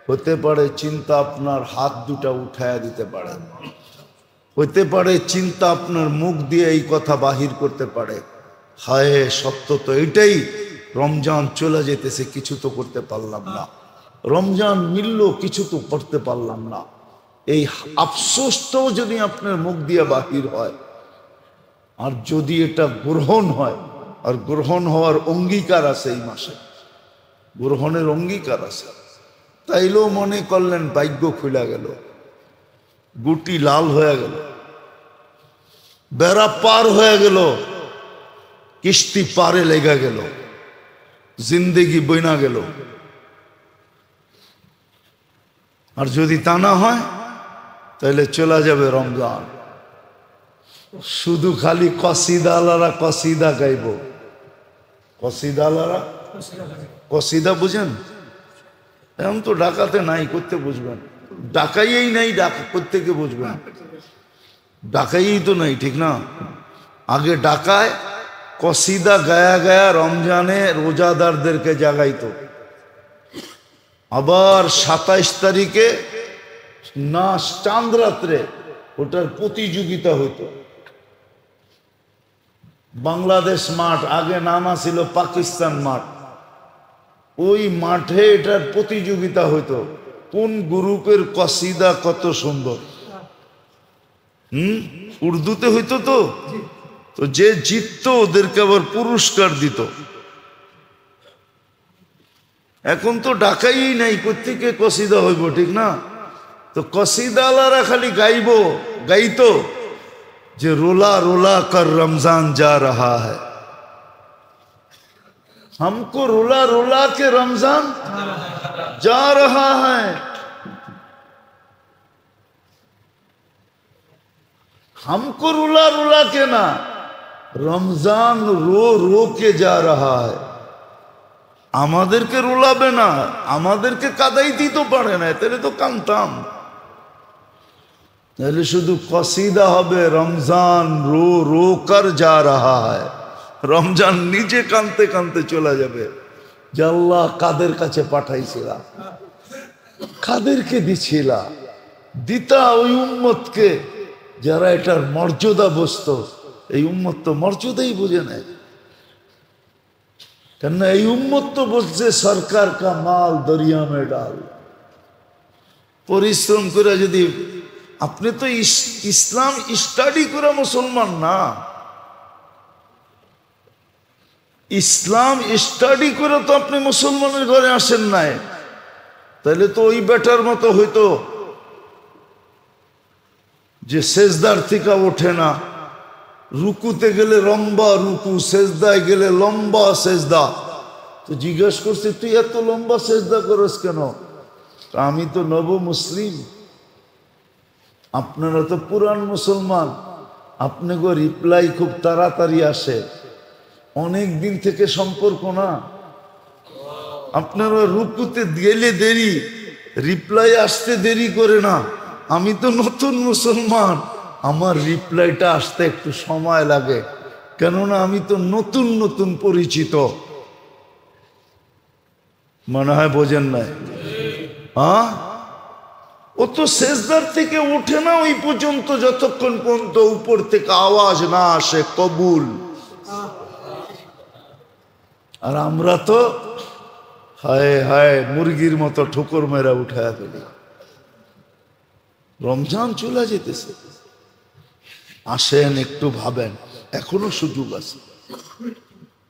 হতে পারে চিন্তা আপনার হাত দুটা উঠায়া দিতে পারে, হতে পারে চিন্তা আপনার মুখ দিয়ে এই কথা বাহির করতে পারে, হায় সত্য তো এটাই, রমজান চলে যেতেছে, কিছু তো করতে পারলাম না, রমজান মিলল, কিছু তো করতে পারলাম না। এই আফসোসটাও যদি আপনার মুখ দিয়ে বাহির হয়, আর যদি এটা গ্রহণ হয়, আর গ্রহণ হওয়ার অঙ্গীকার আছে, এই মাসে গ্রহণের অঙ্গীকার আছে, তাইলেও মনে করলেন ভাগ্য খুলে গেল, গুটি লাল হয়ে গেল, বেড়া পার হয়ে গেল, কিস্তি পারে লেগে গেল, জিন্দেগি বইনা গেল। আর যদি তা না হয় তাহলে চলে যাবে রমজান, শুধু খালি কসিদা আলারা কসিদা গাইব। কসিদা আলারা কসিদা বুঝেন? এখন তো ডাকাতে নাই, করতে বুঝবেন, ডাকাইয়েই নাই, ডাকা প্রত্যেকে বুঝবেন, ডাকাইয়েই তো নাই, ঠিক না? আগে ডাকায় কসিদা গায়া গায়া রমজানে রোজাদারদেরকে জাগাইতো, আবার 27 তারিখে না চাঁদ রাত্রে ওটার প্রতিযোগিতা হতো। বাংলাদেশ মাঠ, আগে নাম ছিল পাকিস্তান মাঠ, ওই মাঠে এটার প্রতিযোগিতা হইতো, কোন গ্রুপের কসিদা কত সুন্দর। উর্দুতে হইতো তো, তো যে জিততো ওদেরকে আবার পুরস্কার দিত। এখন তো ডাকাই নাই, কোত্থেকে কসিদা হইব, ঠিক না? তো কসিদা আলারা খালি গাইতো যে रोला रोला कर रमजान जा रहा है, हमको रोला रोला के रमजान जा रहा है, हमको रोला रोला के ना, रमजान रो रो के जा रहा है। আমাদেরকে রোলাবে না, আমাদেরকে কাদাইতেই তো পারে না, তাহলে তো কানতাম। তাহলে শুধু কসিদা হবে, রমজান রো রো কর যা রাহা হ্যায়, রমজান নিজে কানতে কানতে চলে যাবে যে আল্লাহ কাদের কাছে পাঠাইছিলা, কাদেরকে দিছিলা, দিতা ওই উম্মতকে যারা এটার মর্যাদা বুঝতো। এই উম্মত তো মর্যাদাই বুঝে নেয়, কেননা এই উম্মত তো বুঝছে সরকার কা মাল দরিয়া মে ডাল। পরিশ্রম করে যদি আপনি তো ইসলাম স্টাডি করে মুসলমান না, ইসলাম স্টাডি করে তো আপনি মুসলমানের ঘরে আসেন নাই, তাহলে তো ওই বেটার মতো হইতো যে সেজদার থেকে ওঠে না, রুকুতে গেলে লম্বা রুকু, সেজদায় গেলে লম্বা সেজদা। তো জিজ্ঞেস করছে তুই এত লম্বা সেজদা করস কেন? আমি তো নব মুসলিম, আপনারা তো পুরান মুসলমান, আপনাকে রিপ্লাই খুব তাড়াতাড়ি আসে, অনেক দিন থেকে সম্পর্ক না, আপনারা রুকুতে গেলে দেরি, রিপ্লাই আসতে দেরি করে না। আমি তো নতুন মুসলমান, আমার রিপ্লাইটা আসতে একটু সময় লাগে, কেননা আমি তো নতুন নতুন পরিচিত। মনে হয় বোঝেন নাই? হ্যাঁ, ও তো সেজদার থেকে উঠে না ওই পর্যন্ত, যতক্ষণ পর্যন্ত উপর থেকে আওয়াজ না আসে কবুল। আর আমরা তো হায় হায় মুরগির মতো ঠোকর মেরা উঠায় ফেলি। রমজান চলে যেতেছে, আসেন একটু ভাবেন, এখনো সুযোগ আছে,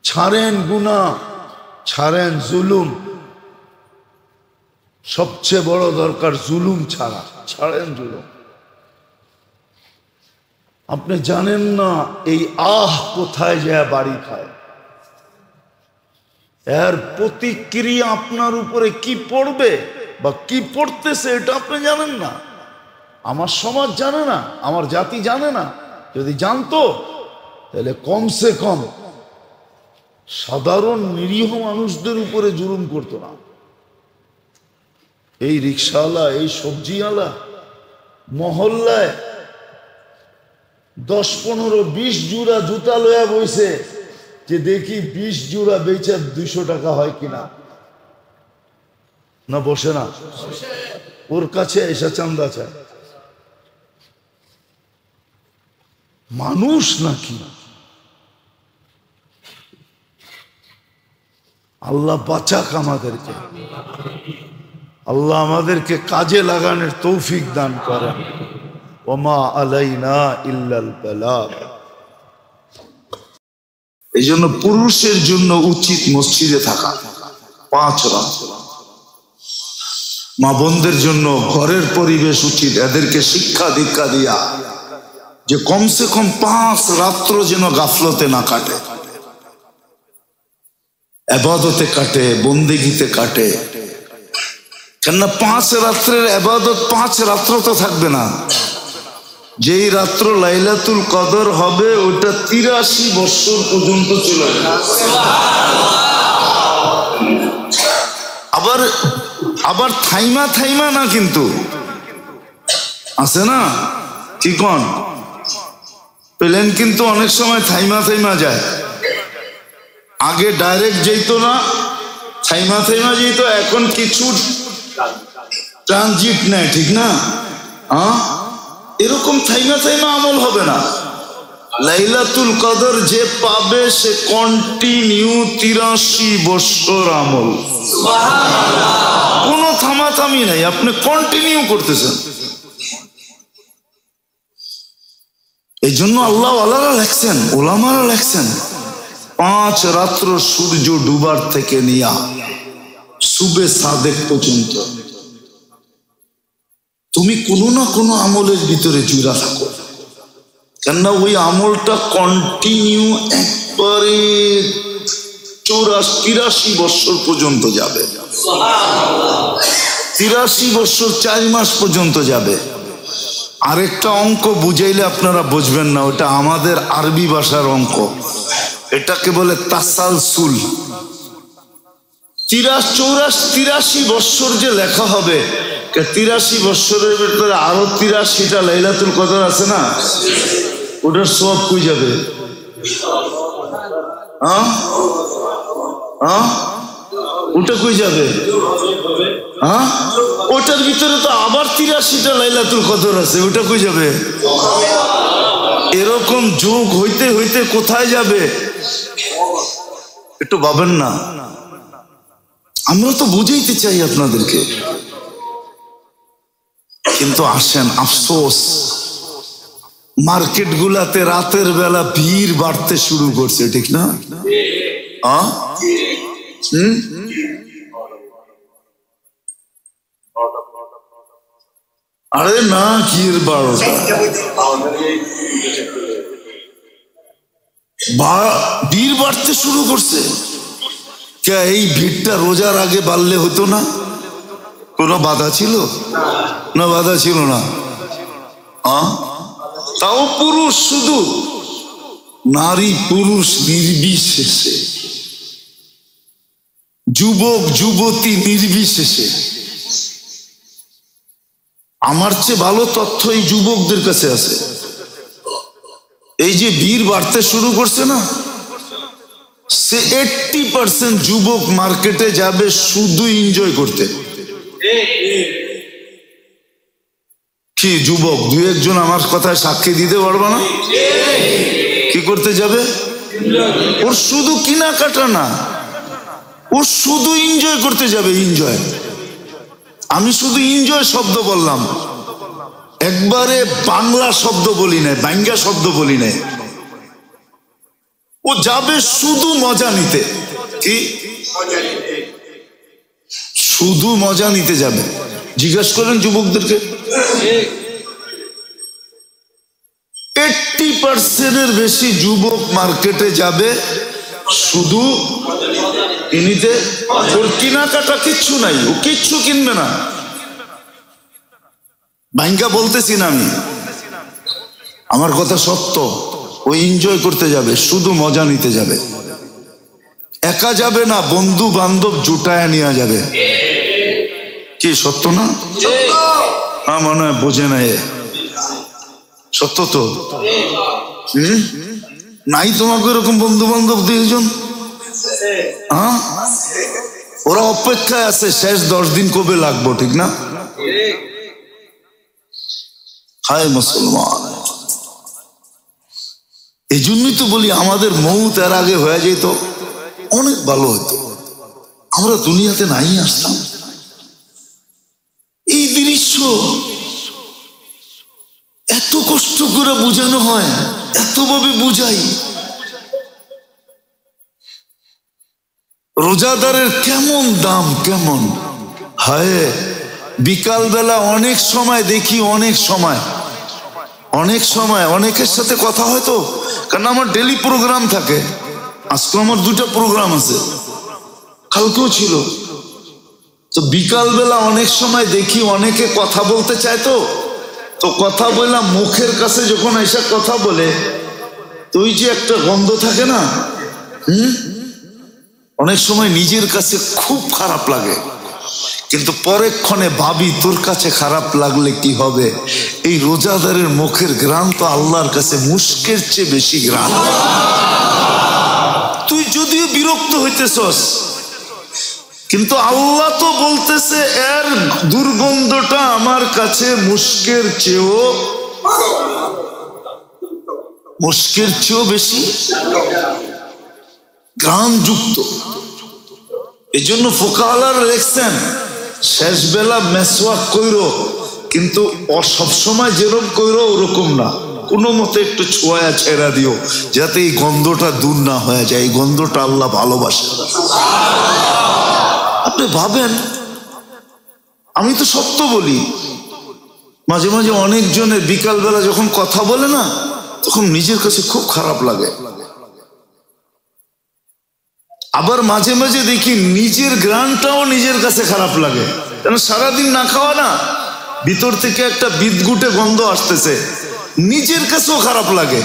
ছাড়েন গুনাহ, ছাড়েন জুলুম, সবচেয়ে বড় দরকার জুলুম ছাড়া। ছাড়েন জুলুম। আপনি জানেন না এই কোথায় যায় বাড়ি খায়, এর প্রতিক্রিয়া আপনার উপরে কি পড়বে বা কি পড়তেছে এটা আপনি জানেন না। আমার সমাজ জানে না, আমার জাতি জানে না। যদি জানতো তাহলে কমসে কম সাধারণ নিরীহ মানুষদের উপরে জুলুম করতো না। এই রিক্সাওয়ালা, এই সবজিওয়ালা মহল্লায় 10-15-20 জোড়া জুতা লয়া বইছে, যে দেখি 20 জোড়া বেচা 200 টাকা হয় কিনা। না বসে না, ওর কাছে এসে চান্দা চায়। মানুষ নাকি? আল্লাহ বাঁচাক আমাদেরকে, আল্লাহ আমাদেরকে কাজে লাগানোর তৌফিক দান করেন। ওমা আলাইনা ইল্লাল বালাগ। এই জন্য পুরুষের জন্য উচিত মসজিদে থাকা 5 রাত। মা বোনদের জন্য ঘরের পরিবেশ উচিত, এদেরকে শিক্ষা দীক্ষা দিয়া যে কমসে কম 5 রাত্র যেন গাফলতে না কাটে, ইবাদতে কাটে, বন্দেগীতে কাটে। কেননা 5 রাত্রের ইবাদত 5 রাত্র তো থাকবে না। যেই রাত্র লাইলাতুল কদর হবে ওটা 83 বছর পর্যন্ত চলে যাবে। আবার থাইমা না, কিন্তু আছে না কি কোন প্লেন কিন্তু অনেক সময় থাইমা যায়। আগে ডাইরেক্ট যেত না, থাইমা যেত। এখন কিছু ট্রানজিট নেয়, ঠিক না? এরকম থাইমা আমল হবে না। লাইলাতুল কদর যে পাবে সে কন্টিনিউ 83 বছর আমল, কোনো থামাথামি নাই, আপনি কন্টিনিউ করতেছেন। এই জন্য আল্লাহ ওয়ালারা লেখছেন, ওলামারা লেখছেন 5 রাত্র সূর্য ডুবার থেকে নিয়া সুবে সাদেক পর্যন্ত তুমি কোনো না কোনো আমলের ভিতরে জুড়া থাকো। কেননা ওই আমলটা কন্টিনিউ একবারে 83 বছর পর্যন্ত যাবে। 83 বছর 4 মাস পর্যন্ত যাবে। আরেকটা অঙ্ক বুঝাইলে আপনারা বুঝবেন না, ওটা আমাদের আরবি ভাষার অঙ্ক। এটাকে বলে তাসালসুল। 83 বছর যে লেখা হবে, 83 বছরের ভিতরে আরো 83টা লাইলাতুল কদর আছে না, ওটার সব কই যাবে? ওটা কই যাবে? ওটার ভিতরে তো আবার 83টা লাইলাতুল কদর আছে, ওটা কই যাবে? এরকম যোগ হইতে হইতে কোথায় যাবে একটু ভাবেন না। আমরা তো বুঝাইতে চাই আপনাদেরকে, কিন্তু আসেন আফসোস, মার্কেট গুলাতে রাতের বেলা ভিড় বাড়তে শুরু করছে, ঠিক না? আরে না, কি 12টা ভিড় বাড়তে শুরু করছে। কে এই ভিড়টা রোজার আগে বাড়লে হতো না? কোনো বাধা ছিল না? বাধা ছিল না। তাও পুরুষ, শুধু নারী পুরুষ নির্বিশেষে, যুবক যুবতী নির্বিশেষে। আমার চেয়ে ভালো তথ্য এই যুবকদের কাছে আছে। এই যে ভিড় বাড়তে শুরু করছে না, সে 80% যুবক মার্কেটে যাবে শুধু এনজয় করতে। কি যুবক 2-1 জন আমার কথায় সাক্ষী দিতে পারবে না? কি করতে যাবে? ওর শুধু কেনাকাটা না, ও শুধু এনজয় করতে যাবে। এনজয়, আমি শুধু এনজয় শব্দ বললাম, একবারে বাংলা শব্দ বলি নাই, বাংলা শব্দ বলি নাই। ও যাবে শুধু মজা নিতে। কি শুধু মজা নিতে যাবে। জিজ্ঞেস করেন যুবকদেরকে, 80% বেশি যুবক মার্কেটে যাবে শুধু কিনিতে, ওর কেনাকাটা কিচ্ছু নাই, ও কিচ্ছু কিনবে না। ভাইঙ্গা বলতেছি না আমি, আমার কথা সত্য। ও এনজয় করতে যাবে, শুধু মজা নিতে যাবে। একা যাবে না, বন্ধু বান্ধব জুটায় নিয়ে যাবে। কি সত্য না? মনে হয় বোঝে না, সত্য তো। নাই তোমাকে এরকম বন্ধু বান্ধব 2জন? হ্যাঁ, ওরা অপেক্ষায় আছে শেষ 10 দিন কবে লাগবো, ঠিক না? হায় মুসলমান, এই জন্যই তো বলি আমাদের মৌত এর আগে হয়ে যেত অনেক ভালো হতো, আমরা দুনিয়াতে নাই আসতাম। এই দৃশ্য এত কষ্ট করে বুঝানো হয়, এতভাবে বুঝাই। রোজাদারের কেমন দাম, কেমন হায়। বিকাল বেলা অনেক সময় দেখি, অনেক সময় অনেকের সাথে কথা হয় তো, কারণ আমার ডেলি প্রোগ্রাম থাকে। আজকে আমার 2টা প্রোগ্রাম আছে, কালকেও ছিল। তো বিকাল বেলা অনেক সময় দেখি অনেকে কথা বলতে চায়, তো কথা বললাম মুখের কাছে যখন এসে কথা বলে, তো ওই যে একটা গন্ধ থাকে না, অনেক সময় নিজের কাছে খুব খারাপ লাগে, কিন্তু পরেক্ষণে ভাবি তোর কাছে খারাপ লাগলে কি হবে। এই রোজাদারের মুখের ঘ্রাণ তো আল্লাহর কাছে মুস্কের চেয়ে বেশি ঘ্রাণ। তুই যদিও বিরক্ত হইতেছস, কিন্তু আল্লাহ তো বলতেছে এর দুর্গন্ধটা আমার কাছে মুস্কের চেয়েও বেশি ঘ্রাণযুক্ত। এই জন্য ফুকাহারা লিখছেন শেষ বেলা মেসওয়াক কইরো, কিন্তু সবসময় যেরকম কইরো ওরকম না, কোনো মতে একটু ছোঁয়া ছেড়া দিও, যাতে এই গন্ধটা দূর না হয়ে যায়। এই গন্ধটা আল্লাহ ভালোবাসে। আপনি ভাবেন, আমি তো সত্য বলি, মাঝে মাঝে অনেকজনের বিকালবেলা যখন কথা বলে না, তখন নিজের কাছে খুব খারাপ লাগে। আবার মাঝে মাঝে দেখি নিজের ঘ্রাণটাও নিজের কাছে খারাপ লাগে, কারণ সারাদিন না খাওয়া না, ভিতর থেকে একটা বিদগুটে গন্ধ আসতেছে, নিজের কাছেও খারাপ লাগে।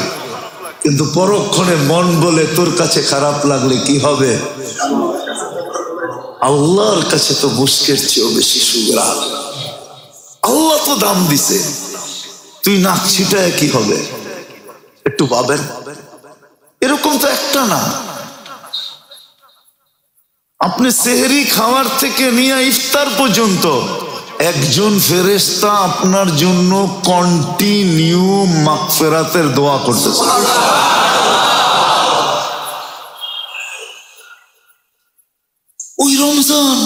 কিন্তু পরক্ষণে মন বলে তোর কাছে খারাপ লাগলে কি হবে, আল্লাহর কাছে তো মুস্কের চেয়েও বেশি সুগ্রাণ। আল্লাহ তো দাম দিছে, তুই নাক ছিটায় কি হবে একটু ভাবেন। এরকম তো একটা না, আপনি সেহরি খাওয়ার থেকে নিয়ে ইফতার পর্যন্ত একজন ফেরেশতা আপনার জন্য কন্টিনিউ মাগফিরাতের দোয়া করতেছে। ওই রমজান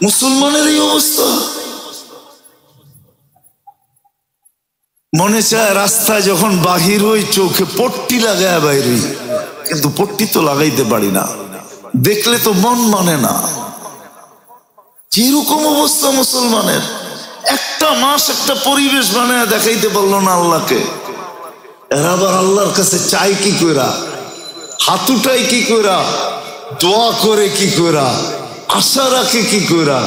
মুসলমানের এই অবস্থা। মনে চায় রাস্তায় যখন বাহির হই চোখে পট্টি লাগায় বাইর হই, কিন্তু পট্টি তো লাগাইতে পারি না, দেখলে তো মন মানে না। যেরকম অবস্থা মুসলমানের, একটা মাস একটা পরিবেশ বানায় দেখাইতে পারলো না আল্লাহকে। এরা আবার আল্লাহর কাছে চাই কি কইরা, হাতুটাই কি কইরা, দোয়া করে কি কইরা, আশা রাখে কি কইরা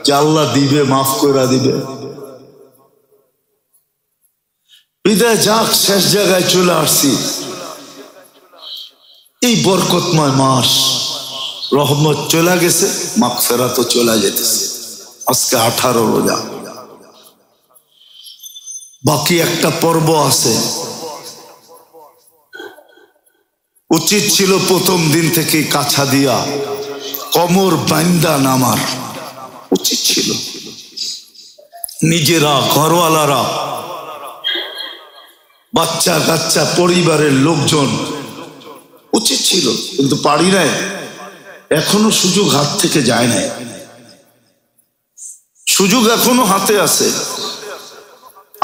যে আল্লাহ দিবে, মাফ কইরা দিবে। বিদায় যাক, শেষ জায়গায় চলে আসছি। এই বরকতময় মাস, রহমত চলে গেছে, মাগফিরাতও চলে যেতেছে। আজকে 18 রোজা, বাকি একটা পর্ব আছে। উচিত ছিল প্রথম দিন থেকে কাছা দিয়া কমর বান্দা নামার উচিত ছিল। নিজেরা, ঘরওয়ালারা, বাচ্চা কাচ্চা, পরিবারের লোকজন উচিত ছিল, কিন্তু পারি নাই। এখনো সুযোগ হাত থেকে যায় নাই, সুযোগ এখনো হাতে আছে।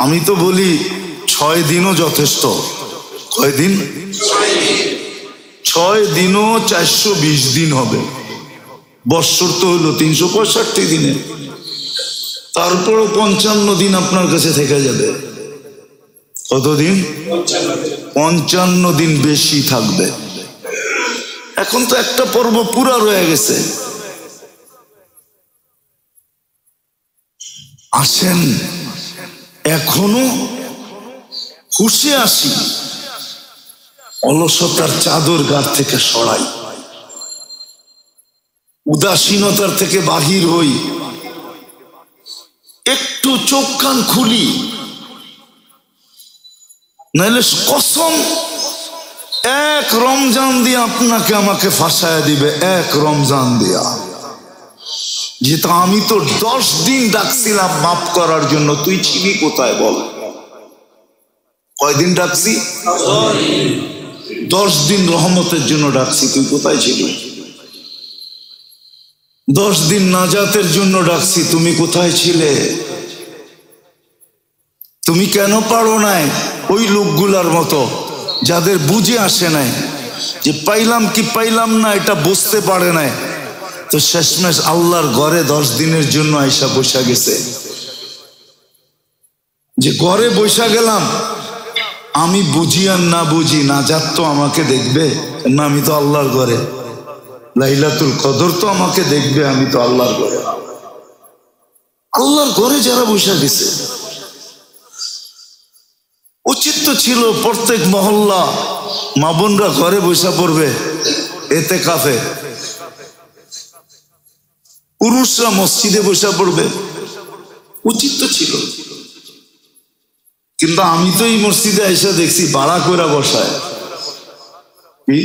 আমি তো বলি 6 দিনও যথেষ্ট। কয়দিন? 6 দিনও 420 দিন হবে। বৎসর তো হইল 365 দিনে, তারপরও 55 দিন আপনার কাছে থেকে যাবে। কতদিন? 55 দিন বেশি থাকবে। এখন তো একটা পর্ব পুরা রয়ে গেছে। আসেন এখনো হুশে আসি, অলসতার চাদর গা থেকে সরাই, উদাসীনতার থেকে বাহির হই, একটু চোখ কান খুলি, নাহলে কসম এক রমজান দিয়ে আপনাকে আমাকে ফাঁসায় দিবে, এক রমজান দিয়া। যেটা আমি তো 10 দিন ডাকছিলাম মাফ করার জন্য, তুই ছিলি কোথায় বল? কয়দিন ডাকছি? 10 দিন রহমতের জন্য ডাকছি, তুই কোথায় ছিলি? 10 দিন নাজাতের জন্য ডাকছি, তুমি কোথায় ছিলে? তুমি কেন পারো নাই ওই লোকগুলার মতো যাদের বুঝে আসে নাই, যে পাইলাম কি পাইলাম না এটা বুঝতে পারে নাই, তো শেষমেশ আল্লাহর ঘরে 10 দিনের জন্য আইসা বসা গেছে। যে ঘরে বসা গেলাম, আমি বুঝি আর না বুঝি, নাজাত তো আমাকে দেখবে না, আমি তো আল্লাহর ঘরে। লাইলাতুল কদর তো আমাকে দেখবে, আমি তো আল্লাহর ঘরে। আল্লাহর ঘরে যারা বসা গেছে, উচিত তো ছিল প্রত্যেক মহল্লা মা বোনরা ঘরে বসা পড়বে এতে কাফে, পুরুষরা মসজিদে বসা পড়বে, উচিত তো ছিল। কিন্তু আমি তো এই মসজিদে এসে দেখছি ভাড়া করে বসায়। কি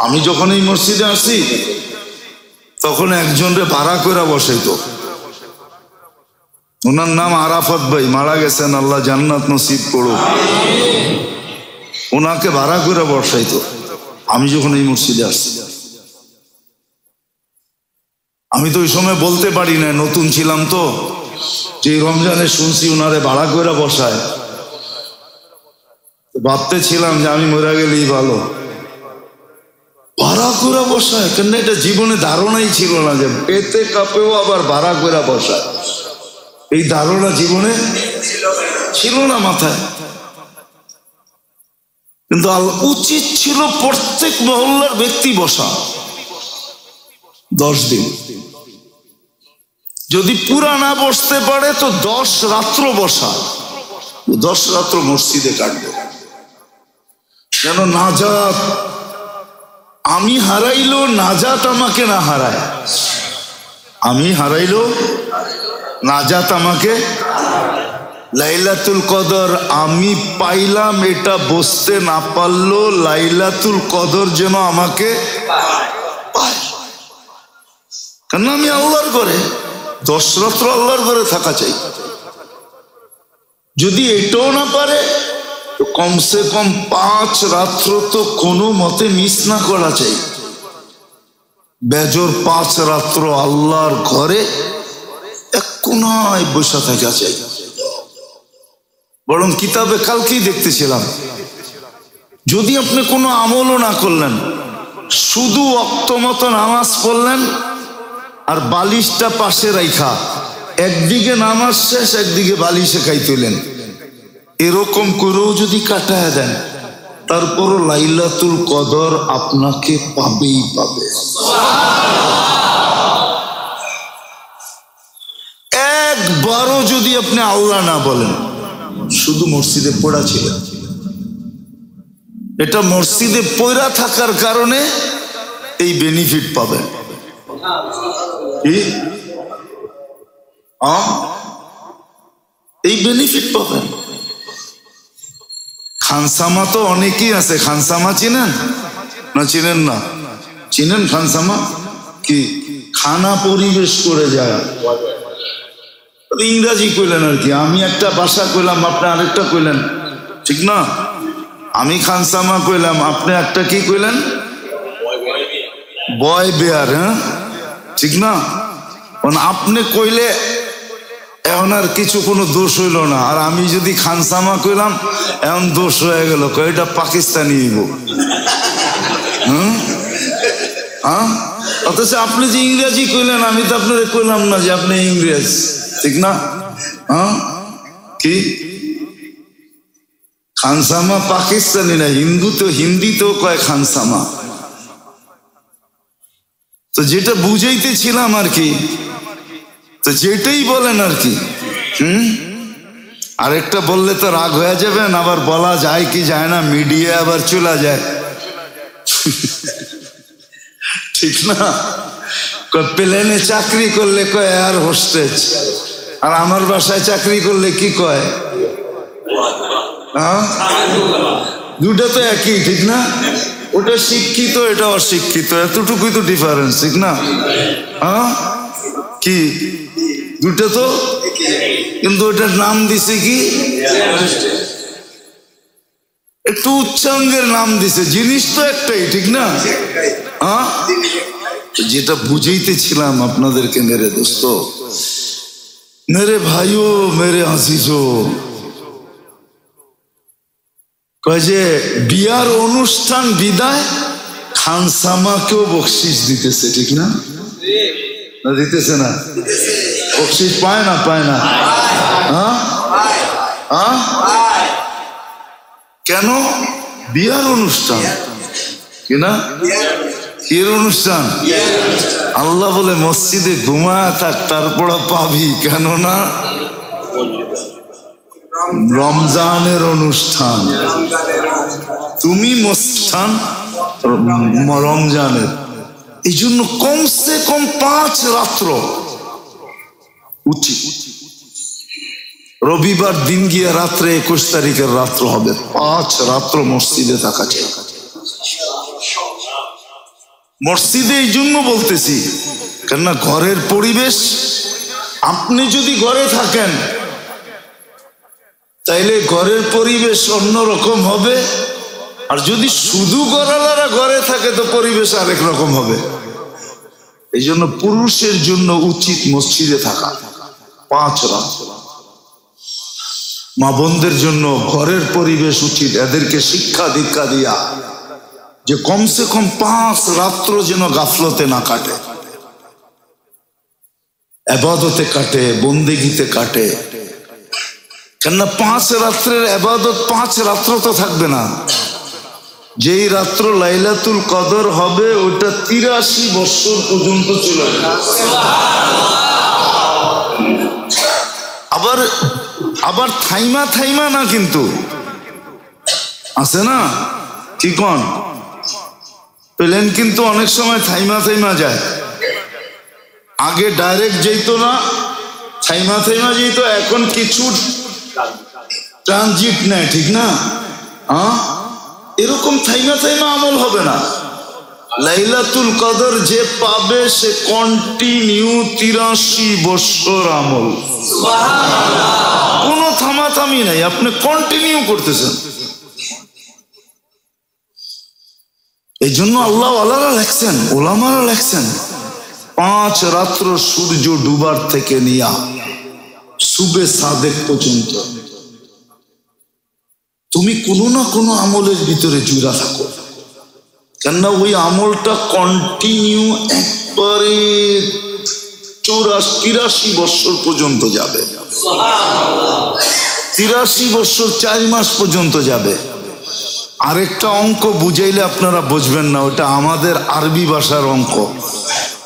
আমি যখন এই মসজিদে আসি তখন একজনরে ভাড়া করে বসাইতো, ওনার নাম আরাফাত ভাই, মারা গেছেন, আল্লাহ জান্নাত নসিব করুক। ওনাকে ভাড়া করে বসাইতো আমি যখন এই মসজিদে আসছি। আমি তো ওই সময় বলতে পারি না, নতুন ছিলাম তো, যে রমজানে শুনছি ওনারে ভাড়া করে বসায়, ভাবতে ছিলাম যে আমি মরে গেলেই ভালো। ভাড়া করে বসায় কেন? এটা জীবনে ধারণাই ছিল না যে পেতে কাপেও আবার ভাড়া করে বসায়, এই ধারণা জীবনে ছিল না মাথায়। কিন্তু উচিত ছিল প্রত্যেক মহল্লার ব্যক্তি বসা 10 দিন। যদি পুরা না বসতে পারে তো 10 রাত্র বসা, 10 রাত্র মসজিদে কাটবে। কেন? নাজাত আমি হারাইলো, নাজাত আমাকে না হারায়। আমি হারাইলো, নাজাত আমাকে। লাইলাতুল কদর আমি পাইলাম, এটা বুঝতে না পারলো লাইলাতুল কদর যেন আমাকে পায়। কেন? আমি আল্লাহর ঘরে 10 রাত্র আল্লাহর ঘরে থাকা চাই। যদি এটাও না পারে তো কমসে কম 5 রাত্র তো কোনো মতে মিস না করা চাই। বেজর 5 রাত্র আল্লাহর ঘরে এক কোনায় বসে থাকা চাই। বরং কিতাবে কালকেই দেখতেছিলাম, যদি আপনি কোনো আমলও না করলেন, শুধু ওয়াক্ত মতো নামাজ পড়লেন আর বালিশটা পাশে রাইখা একদিকে নামাজ শেষ একদিকে বালিশে খাইতেলেন, এরকম করেও যদি কাটায় দেন, তারপরও লাইলাতুল কদর আপনাকে পাবেই পাবে। একবারও যদি আপনি আল্লাহ না বলেন, শুধু মসজিদে পড়া ছিলেন, এটা মসজিদে পড়া থাকার কারণে এই বেনিফিট পাবেন। এই বেনিফিট পাবেন। খানসামা তো অনেকেই আছে, খানসামা চিনেন না? চিনেন না? চিনেন খানসামা কি? খানা পরিবেশ করে যায়, ইংরাজি কইলেন আর কি। আমি একটা ভাষা কইলাম, আপনি আরেকটা কইলেন, ঠিক না? আমি খানসামা কইলাম, আপনি একটা কি কইলেন? বয় বেয়ার। হ্যাঁ, ঠিক না? আপনি কইলে এখন আর কিছু কোনো দোষ হইল না, আর আমি যদি খানসামা কইলাম এখন দোষ হয়ে গেল, এটা পাকিস্তানি। হ্যাঁ, অথচ আপনি যে ইংরেজি কইলেন, আমি তো আপনার কইলাম না যে আপনি ইংরেজ, ঠিক না? হ্যাঁ, কি খানসামা পাকিস্তানি না, হিন্দিতেও কয় খানসামা। তো যেটা বুঝাইতেছিলাম আর কি, তো যেটাই বলেন আর কি। আরেকটা বললে তো রাগ হয়ে যাবেন, আবার বলা যায় কি যায় না, মিডিয়া আবার চলে যায়, ঠিক না? প্লেনে চাকরি করলে কয় এয়ার হোস্টেজ, আর আমার বাসায় চাকরি করলে কি কয়? হ্যাঁ, দুটা তো একই, ঠিক না? ওটা শিক্ষিত, এটা অশিক্ষিত, এতটুকুই তো ডিফারেন্স, ঠিক না? হ্যাঁ, কি দুটা তো, কিন্তু ওটার নাম দিছে কি, একটু উচ্চাঙ্গের নাম দিছে, জিনিস তো একটাই, ঠিক না? হ্যাঁ, যেটা বুঝাইতেছিলাম আপনাদেরকে মেরে দোস্ত, মেরে ভাইও, মেরে আজিজো, কয় যে বিয়ার অনুষ্ঠান বিদায় খানসামাকেও বকশিস দিতেছে, ঠিক না? না দিতেছে না? বকশিস পায় না, পায় না? হ্যাঁ, হ্যাঁ, কেন? বিয়ার অনুষ্ঠান, কি না? এর অনুষ্ঠান আল্লাহ বলে মসজিদে ঘুমায় থাক, তারপর পাবি, কেননা রমজানের অনুষ্ঠান, তুমি অনুষ্ঠান রমজানের। এই জন্য কমসে কম 5 রাত্র উচিত। রবিবার দিন গিয়ে রাত্রে 21 তারিখের রাত্র হবে, 5 রাত্র মসজিদে থাকা চাই। মসজিদে এই জন্য বলতেছি, কেননা ঘরের পরিবেশ, আপনি যদি ঘরে থাকেন তাইলে ঘরের পরিবেশ অন্যরকম হবে, আর যদি শুধু ঘরওয়ালারা ঘরে থাকে তো পরিবেশ আরেক রকম হবে। এই জন্য পুরুষের জন্য উচিত মসজিদে থাকা 5 রাত, মা বোনদের জন্য ঘরের পরিবেশ উচিত, এদেরকে শিক্ষা দীক্ষা দিয়া যে কমসে কম 5 রাত্র যেন গাফলতে না কাটে, ইবাদতে কাটে, বন্দেগীতে কাটে। কেননা 5 রাত্রের ইবাদত 5 রাত্র তো থাকবে না। যেই রাত্র লাইলাতুল কদর হবে ওটা 83 বছর পর্যন্ত চলবে। আবার থাইমা না, কিন্তু আছে না, কি কোন প্লেন কিন্তু অনেক সময় থাইমা যায়। আগে ডাইরেক্ট যেত না, থাইমা যেত, এখন কিছু ট্রানজিট নেয়, ঠিক না? হ্যাঁ, এরকম থাইমা আমল হবে না। লাইলাতুল কদর যে পাবে সে কন্টিনিউ 83 বছর আমল, কোনো থামাথামি নাই, আপনি কন্টিনিউ করতেছেন। এই জন্য আল্লাহ আল্লাহরা লেখছেন, ওলামারা লেখছেন, 5 রাত্র সূর্য ডুবার থেকে নিয়া সুবে সাদেক পর্যন্ত তুমি কোনো না কোনো আমলের ভিতরে জুড়া থাকো, কেননা ওই আমলটা কন্টিনিউ একবারে 83 বছর পর্যন্ত যাবে, 83 বছর 4 মাস পর্যন্ত যাবে। আরেকটা অঙ্ক বুঝাইলে আপনারা বুঝবেন না, ওটা আমাদের আরবি ভাষার অঙ্ক,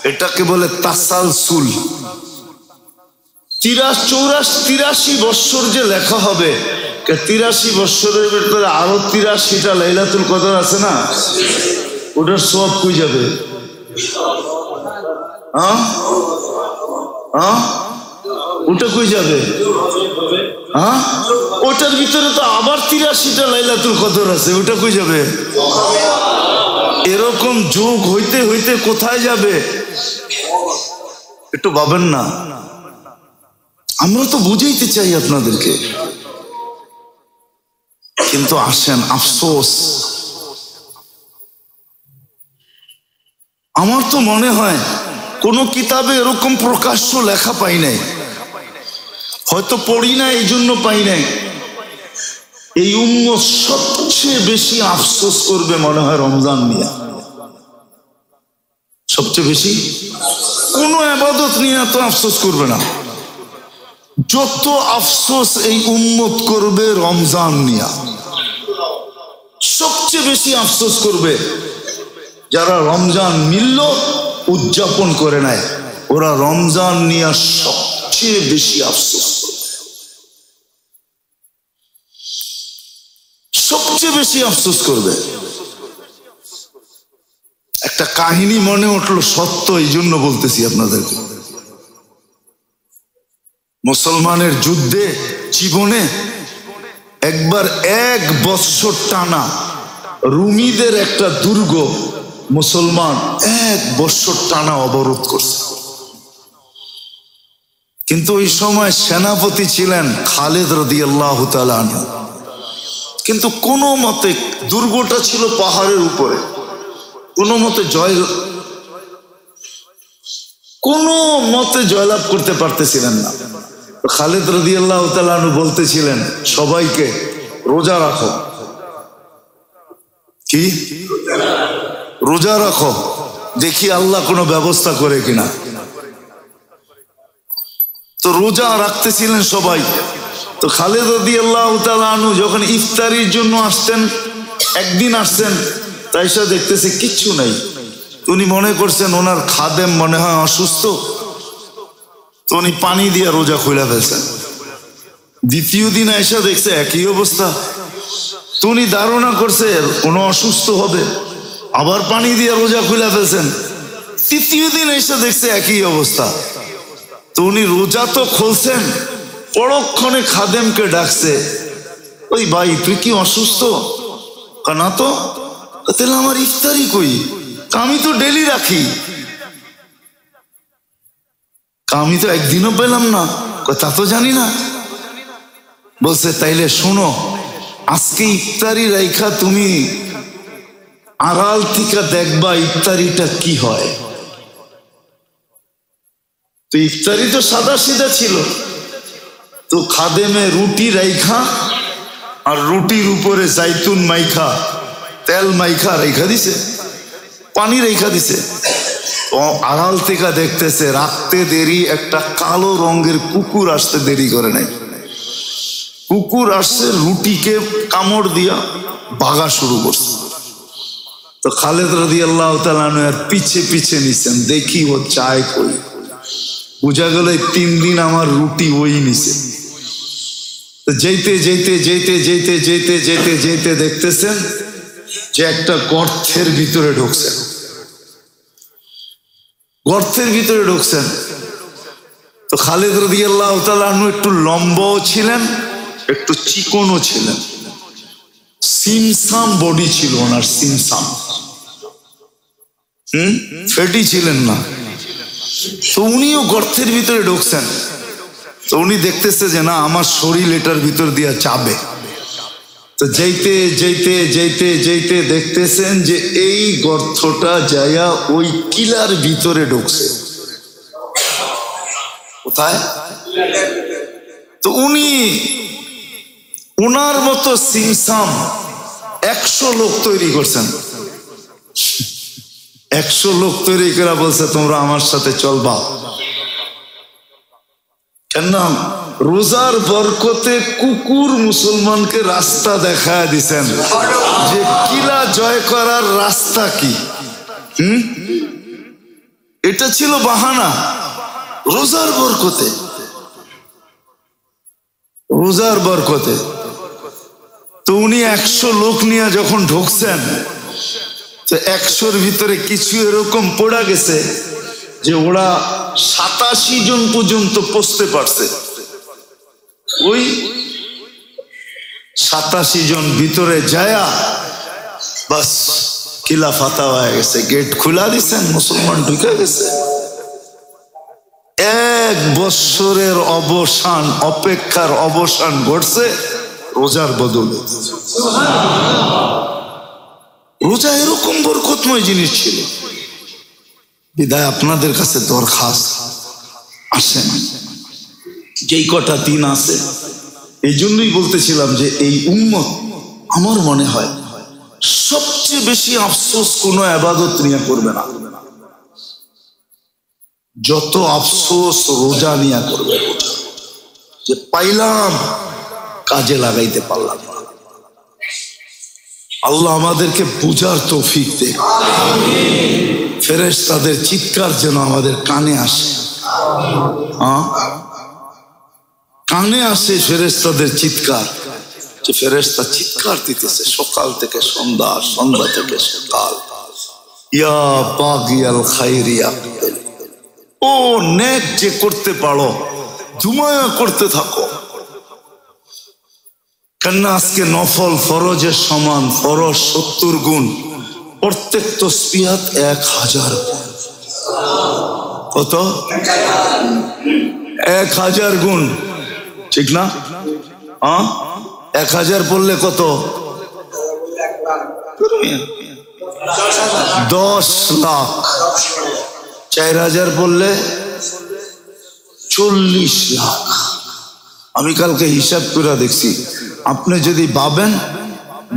এটাকে বলে তাসালসুল। 83 বছর যে লেখা হবে, 83 বছরের ভিতরে আরো 83টা লাইলাতুল কদর আছে না, ওটার সব কই যাবে? ওটা কই যাবে? ওটার ভিতরে তো আবার 83টা লাইলাতুল কদর আছে, ওটা কই যাবে? এরকম যোগ হইতে হইতে কোথায় যাবে একটু ভাবেন না। আমরা তো বুঝাইতে চাই আপনাদেরকে, কিন্তু আসেন, আফসোস আমার তো মনে হয় কোন কিতাবে এরকম প্রকাশ্য লেখা পাই নাই, হয়তো পড়ি না এই জন্য পাই নাই। এই উম্মত সবচেয়ে বেশি আফসোস করবে মনে হয় রমজান নিয়ে। সবচেয়ে বেশি কোনো আবাদত নিয়ে এত আফসোস করবে না যত আফসোস এই উম্মত করবে রমজান নিয়ে। সবচেয়ে বেশি আফসোস করবে যারা রমজান মিলল উদযাপন করে নেয়, ওরা রমজান নিয়ে সবচেয়ে বেশি আফসোস করবে, সবচেয়ে বেশি আফসোস করবে। একটা কাহিনী মনে উঠলো, সত্য, এই জন্য বলতেছি আপনাদেরকে। মুসলমানের যুদ্ধে জীবনে একবার 1 বৎসর টানা রুমিদের একটা দুর্গ মুসলমান 1 বৎসর টানা অবরোধ করছে। কিন্তু ওই সময় সেনাপতি ছিলেন খালিদ রাদিয়াল্লাহু তাআলা আনহু। কিন্তু কোনো মতে, দুর্গটা ছিল পাহাড়ের উপরে, কোনো মতে জয়লাভ করতে পারতেছিলেন না। খালিদ রাদিয়াল্লাহু তাআলা আনহু বলতেছিলেন সবাইকে, রোজা রাখো। কি রোজা রাখো, দেখি আল্লাহ কোনো ব্যবস্থা করে কিনা। তো রোজা রাখতেছিলেন সবাই। তো খালিদ রাদিয়াল্লাহু তাআলা আনহু যখন ইফতারির জন্য আসতেন, একদিন আসছেন, তাই সে দেখতেছে কিচ্ছু নাই। উনি মনে করছেন ওনার খাদেম মনে হয় অসুস্থ, তো উনি পানি দিয়ে রোজা খুলে ফেলছেন। দ্বিতীয় দিন এসে দেখছে একই অবস্থা, তো উনি ধারণা করছে কোনো অসুস্থ হবে, আবার পানি দিয়ে রোজা খুলে ফেলছেন। তৃতীয় দিন এসে দেখছে একই অবস্থা, তো উনি রোজা তো খুলছেন, পরক্ষণে খাদেমকে ডাকছে, ওই ভাই তুই কি অসুস্থ? না তো। তাহলে আমার ইফতারি কই? আমি তো ডেলি রাখি। আমি তো একদিনও পেলাম না। তা তো জানি না। বলছে তাইলে শোনো, আজকে ইফতারি রাইখা তুমি আড়াল থেকে দেখবা ইফতারিটা কি হয়। তো ইফতারি তো সাদা সিধা ছিল। তো খাদেমে রুটি রাইখা আর রুটির উপরে জাইতুন মাইখা, তেল মাইখা রেখা দিছে, পানি রেখা দিছে। আড়াল থেকে দেখতেছে রাখতে দেরি, একটা কালো রঙের কুকুর আসতে দেরি করে নাই। কুকুর আসছে, রুটিকে কামড় দিয়া ভাগা শুরু করছে। তো খালিদ রাদিয়াল্লাহু তাআলা আনহু আর পিছে পিছে নিছেন, দেখি ও চায় কই। বুঝা গেল 3 দিন আমার রুটি ওই নিছে। তো যেতে যেতে যেতে যেতে যেতে যেতে যেতে দেখতেছেন যে একটা গর্তের ভিতরে ঢুকছেন। গর্তের ভিতরে ঢুকছেন। তো খালিদ রাদিয়াল্লাহু তাআলা আনহু একটু লম্বাও ছিলেন, একটু চিকনও ছিলেন, সিমসাম বডি ছিল ওনার, সিমসাম, ফেটি ছিলেন না। তো উনিও গর্তের ভিতরে ঢুকছেন। তো উনি দেখতেছে যে না, আমার শরীর এটার ভিতর দিয়া যাবে। তো যেতে যেতে যেতে যেতে দেখতেছেন যে এই গর্তটা যায়া ওই কিলার ভিতরে ঢুকছে। কোথায়? তো উনি ওনার মতো সিমসাম 100 লোক তৈরি করছেন। 100 লোক তৈরি করে বলছে তোমরা আমার সাথে চলবা। কেন? রোজার বরকতে কুকুর মুসলমানকে রাস্তা দেখায় দিছেন যে কিলা জয় করার রাস্তা কি। এটা ছিল বাহানা। রোজার বরকতে, রোজার বরকতে। তো উনি 100 লোক নিয়ে যখন ঢুকছেন, তো 100-র ভিতরে কিছু এরকম পড়া গেছে যে ওরা 87 জন পর্যন্ত পৌঁছতে পারছে। ওই 87 জন ভিতরে যায়া বাস কিলা ফাতা হয়ে গেছে, গেট খুলা দিচ্ছেন, মুসলমান ঢুকে গেছে। 1 বৎসরের অবসান, অপেক্ষার অবসান ঘটছে রোজার বদলে। রোজা এরকম বরকতময় জিনিস ছিল। বিদায় আপনাদের কাছে দরখাস্ত, আসেন যেই কটা দিন আছে, এই জন্যই বলতেছিলাম যে এই উম্মত আমার মনে হয় সবচেয়ে বেশি আফসোস কোনো ইবাদত নিয়ে করবে না। যত আফসোস রোজা নিয়ে করবে, রোজা যে পাইলাম কাজে লাগাইতে পারলাম না। আল্লাহ আমাদেরকে বুঝার তৌফিক দেয়। ফেরেশতাদের চিৎকার যেন আমাদের কানে আসে, কানে আসে ফেরেশতাদের চিৎকার, যে ফেরেশতা চিৎকার দিতেছে সকাল থেকে সন্ধ্যা, সন্ধ্যা থেকে সকাল, ইয়া বাগিয়াল খাইরিয়া, ও নেক যে করতে পারো জুমায়া করতে থাকো। কেননা আজকে নফল ফরজের সমান, ফরজ 70 গুণ, প্রত্যেক তসবিহাত 1000 গুণ। কত? 1000 গুণ, ঠিক না? 1000 পড়লে কত? 10 লাখ। 4000 পড়লে 40 লাখ। আমি কালকে হিসাব করে দেখছি, আপনি যদি ভাবেন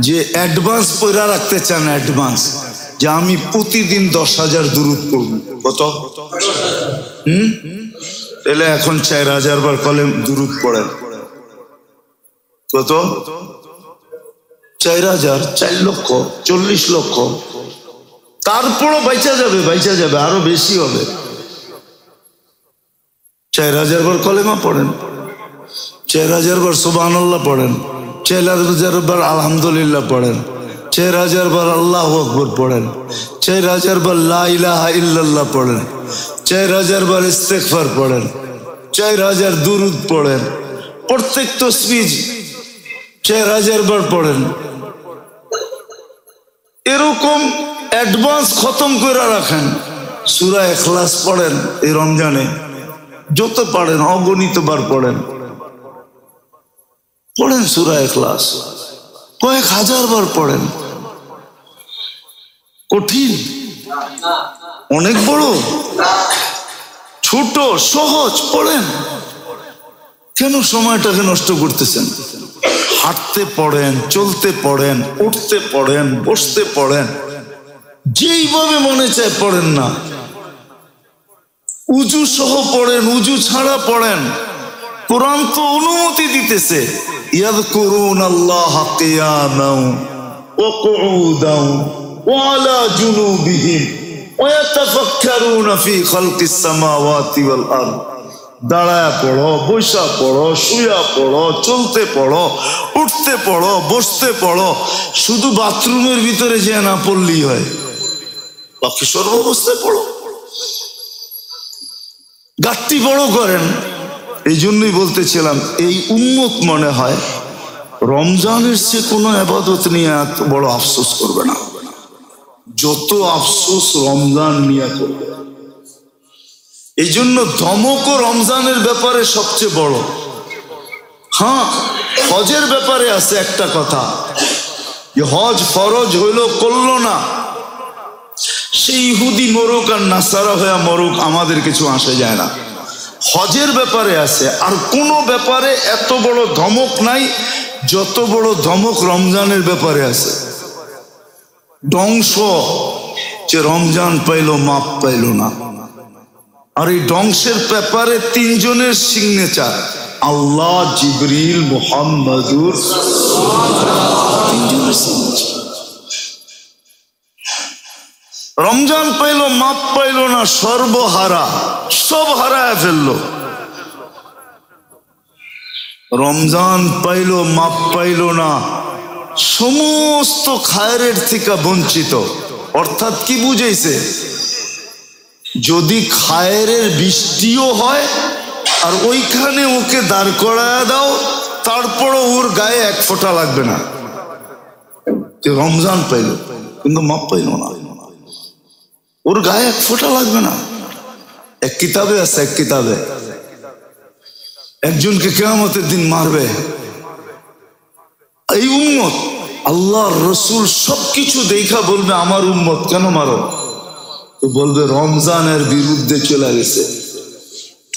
যে অ্যাডভান্স পয়রা রাখতে চান, অ্যাডভান্স যে আমি প্রতিদিন 10,000 দুরূদ পড়ব, কত? তাহলে এখন 4000 বার কলেম দুরূদ পড়েন, কত? 4000, 4 লক্ষ, 40 লক্ষ। তারপরও বাইচা যাবে, বাইচা যাবে, আরো বেশি হবে। 4000 বার কলেমা পড়েন, 4000 বার সুবহানাল্লাহ পড়েন, 4000 বার আলহামদুলিল্লাহ পড়েন, 4000 বার আল্লাহু আকবার পড়েন, 4000 বার লা ইলাহা ইল্লাল্লাহ পড়েন, 4000 বার ইস্তিগফার পড়েন, 4000 দুরূদ পড়েন, প্রত্যেক তাসবিহ 4000 বার পড়েন। এরকম অ্যাডভান্স খতম করে রাখেন। সূরা ইখলাস পড়েন এই রমজানে, যত পারেন অগণিত বার পড়েন, পড়েন সূরা ইখলাস, কয়েক হাজার বার পড়েন। কঠিন? অনেক বড়? ছোট, সহজ, পড়েন। কেন সময়টাকে নষ্ট করতেছেন? হাঁটতে পড়েন, চলতে পড়েন, উঠতে পড়েন, বসতে পড়েন, যেইভাবে মনে চায় পড়েন না। উজু সহ পড়েন, উজু ছাড়া পড়েন। কোরআন তো অনুমতি দিতেছে, ইয়াযকুরুনাল্লাহা কিয়ামান ওয়া কুউদান ওয়া আলা জুনুবিহিম ওয়া ইয়াতাফাক্কারুনা ফি খালকিস সামাওয়াতি ওয়াল আরদ। দাঁড়ায় পড়ো, বসা পড়ো, শুয়া পড়ো, চলতে পড়ো, উঠতে পড়ো, বসতে পড়ো। শুধু বাথরুমের ভিতরে যে না পড়লেই হয়, বাকি সর্বাবস্থায় পড়ো। গাঁটটি বড় করেন। এই জন্যই বলতেছিলাম, এই উম্মত মনে হয় রমজানের চেয়ে কোনো ইবাদত নিয়ে এত বড় আফসোস করবে না, যত আফসোস রমজান নিয়ে করবে। এই জন্য ধমকও রমজানের ব্যাপারে সবচেয়ে বড়। হ্যাঁ, হজের ব্যাপারে আছে একটা কথা, যে হজ ফরজ হইল, করলো না, সেই ইহুদি মরুক আর নাসারা হয়ে মরুক, আমাদের কিছু আসে যায় না। হজের ব্যাপারে আছে। আর কোনো ব্যাপারে এত বড় ধমক নাই যত বড় ধমক রমজানের ব্যাপারে আছে। ধ্বংস, যে রমজান পাইল, মাপ পাইল না। আর এই ধ্বংসের ব্যাপারে 3 জনের সিগনেচার, আল্লাহ, জিবরিল, মুহাম্মাদুর, 3 জনের সিগনেচার। রমজান পাইল, মাপ পাইল না, সর্বহারা, সব হারায় ফেললো। রমজান পাইল, মাপ পাইল না, সমস্ত খায়রের থেকে বঞ্চিত। অর্থাৎ কি বুঝাইছে? যদি খায়রের বৃষ্টিও হয় আর ওইখানে ওকে দাঁড় করায় দাও, তারপরও ওর গায়ে 1 ফোঁটা লাগবে না। রমজান পাইল কিন্তু মাপ পাইল না, ওর গায়ে 1 ফোঁটা লাগবে না। এক কিতাবে আছে, এক কিতাবে একজনকে কিয়ামতের দিন মারবে। এই উম্মত, আল্লাহর রসুল সবকিছু দেখা বলবে, আমার উম্মত কেন মারো? তো বলবে রমজানের বিরুদ্ধে চলে গেছে।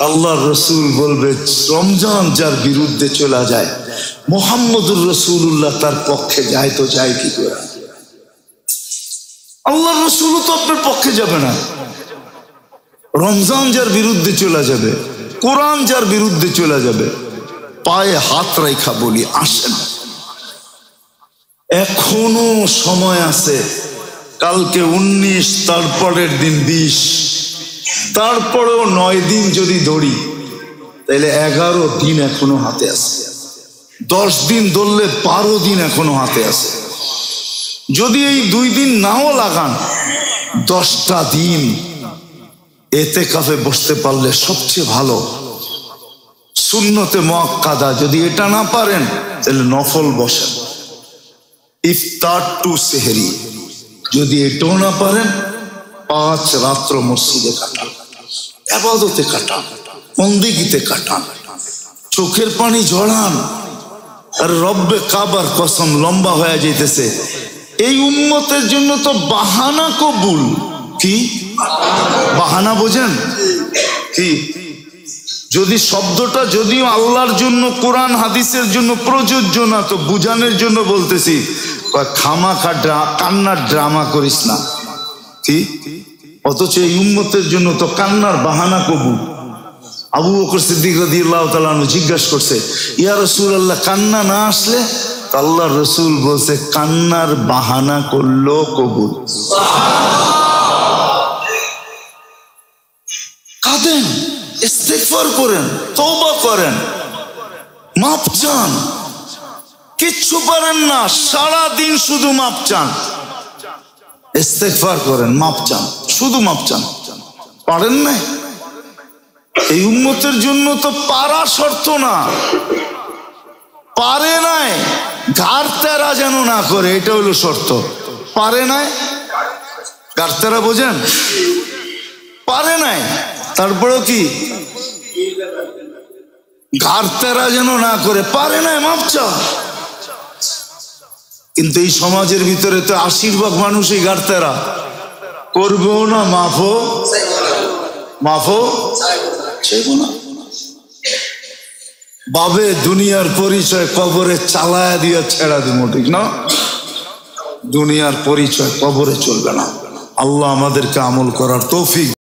আল্লাহর রসুল বলবে, রমজান যার বিরুদ্ধে চলে যায়, মুহাম্মদুর রাসূলুল্লাহ তার পক্ষে যায় তো যায় কি করে? আল্লাহর রসুল তো আপনার পক্ষে যাবে না। রমজান যার বিরুদ্ধে চলে যাবে, কোরআন যার বিরুদ্ধে চলে যাবে, পায়ে হাত রেখা বলি আসেন, এখনো সময় আছে। কালকে 19, তারপরের দিন 20, তারপরেও 9 দিন যদি ধরি তাহলে 11 দিন এখনো হাতে আছে। 10 দিন ধরলে 12 দিন এখনো হাতে আছে। যদি এই 2 দিন নাও লাগান, 10টা দিন এতেকাফে বসতে পারলে সবচেয়ে ভালো। সুন্নতে মুআক্কাদা যদি এটা না পারেন তাহলে নফল বসেন, ইফতার টু সেহরি। যদি এটাও না পারেন 5 রাত্র মসজিদে কাটান, ইবাদতে কাটান, বন্দেগীতে কাটান, চোখের পানি ঝরান। আর রব্বে কাবার কসম লম্বা হয়ে যাইতেছে। এই উম্মতের জন্য তো বাহানা কবুল। কি বাহানা বোঝেন কি? যদি শব্দটা যদিও আল্লাহর জন্য, কোরআন হাদিসের জন্য প্রযোজ্য না, তো বুঝানোর জন্য বলতেছি, খামাখা কান্নার ড্রামা করিস না। কি? অথচ এই উম্মতের জন্য তো কান্নার বাহানা কবুল। আবু বকর সিদ্দিক রাদিয়াল্লাহু তাআলা আনহু জিজ্ঞাসা করছে, ইয়া রাসূলুল্লাহ, কান্না না আসলে? আল্লাহর রাসূল বলছে, কান্নার বাহানা করলো কবুল। কাঁদেন, ইস্তিগফার করেন, তওবা করেন, মাপ চান। কিচ্ছু পারেন না, সারা দিন শুধু মাপ চান, ইস্তিগফার করেন, মাপ চান, শুধু মাপ চান। পারেন না? এই উম্মতের জন্য তো পারা শর্ত না, পারে নাই ঘাড় তেরা যেন না করে, এটা হলো শর্ত। পারে নাই ঘাড় তেরা, বোঝেন? পারে নাই, তারপরেও কি ঘাড় তেরা যেন না করে, পারে নাই মাপ চা। কিন্তু এই সমাজের ভিতরে তো 80% মানুষই ঘাড় তেরা, করবেও না, মাফও চাইবো না। বাবে দুনিয়ার পরিচয় কবরে চালায়া দিয়া ছেড়া দিব, ঠিক না? দুনিয়ার পরিচয় কবরে চলবে না। আল্লাহ আমাদেরকে আমল করার তৌফিক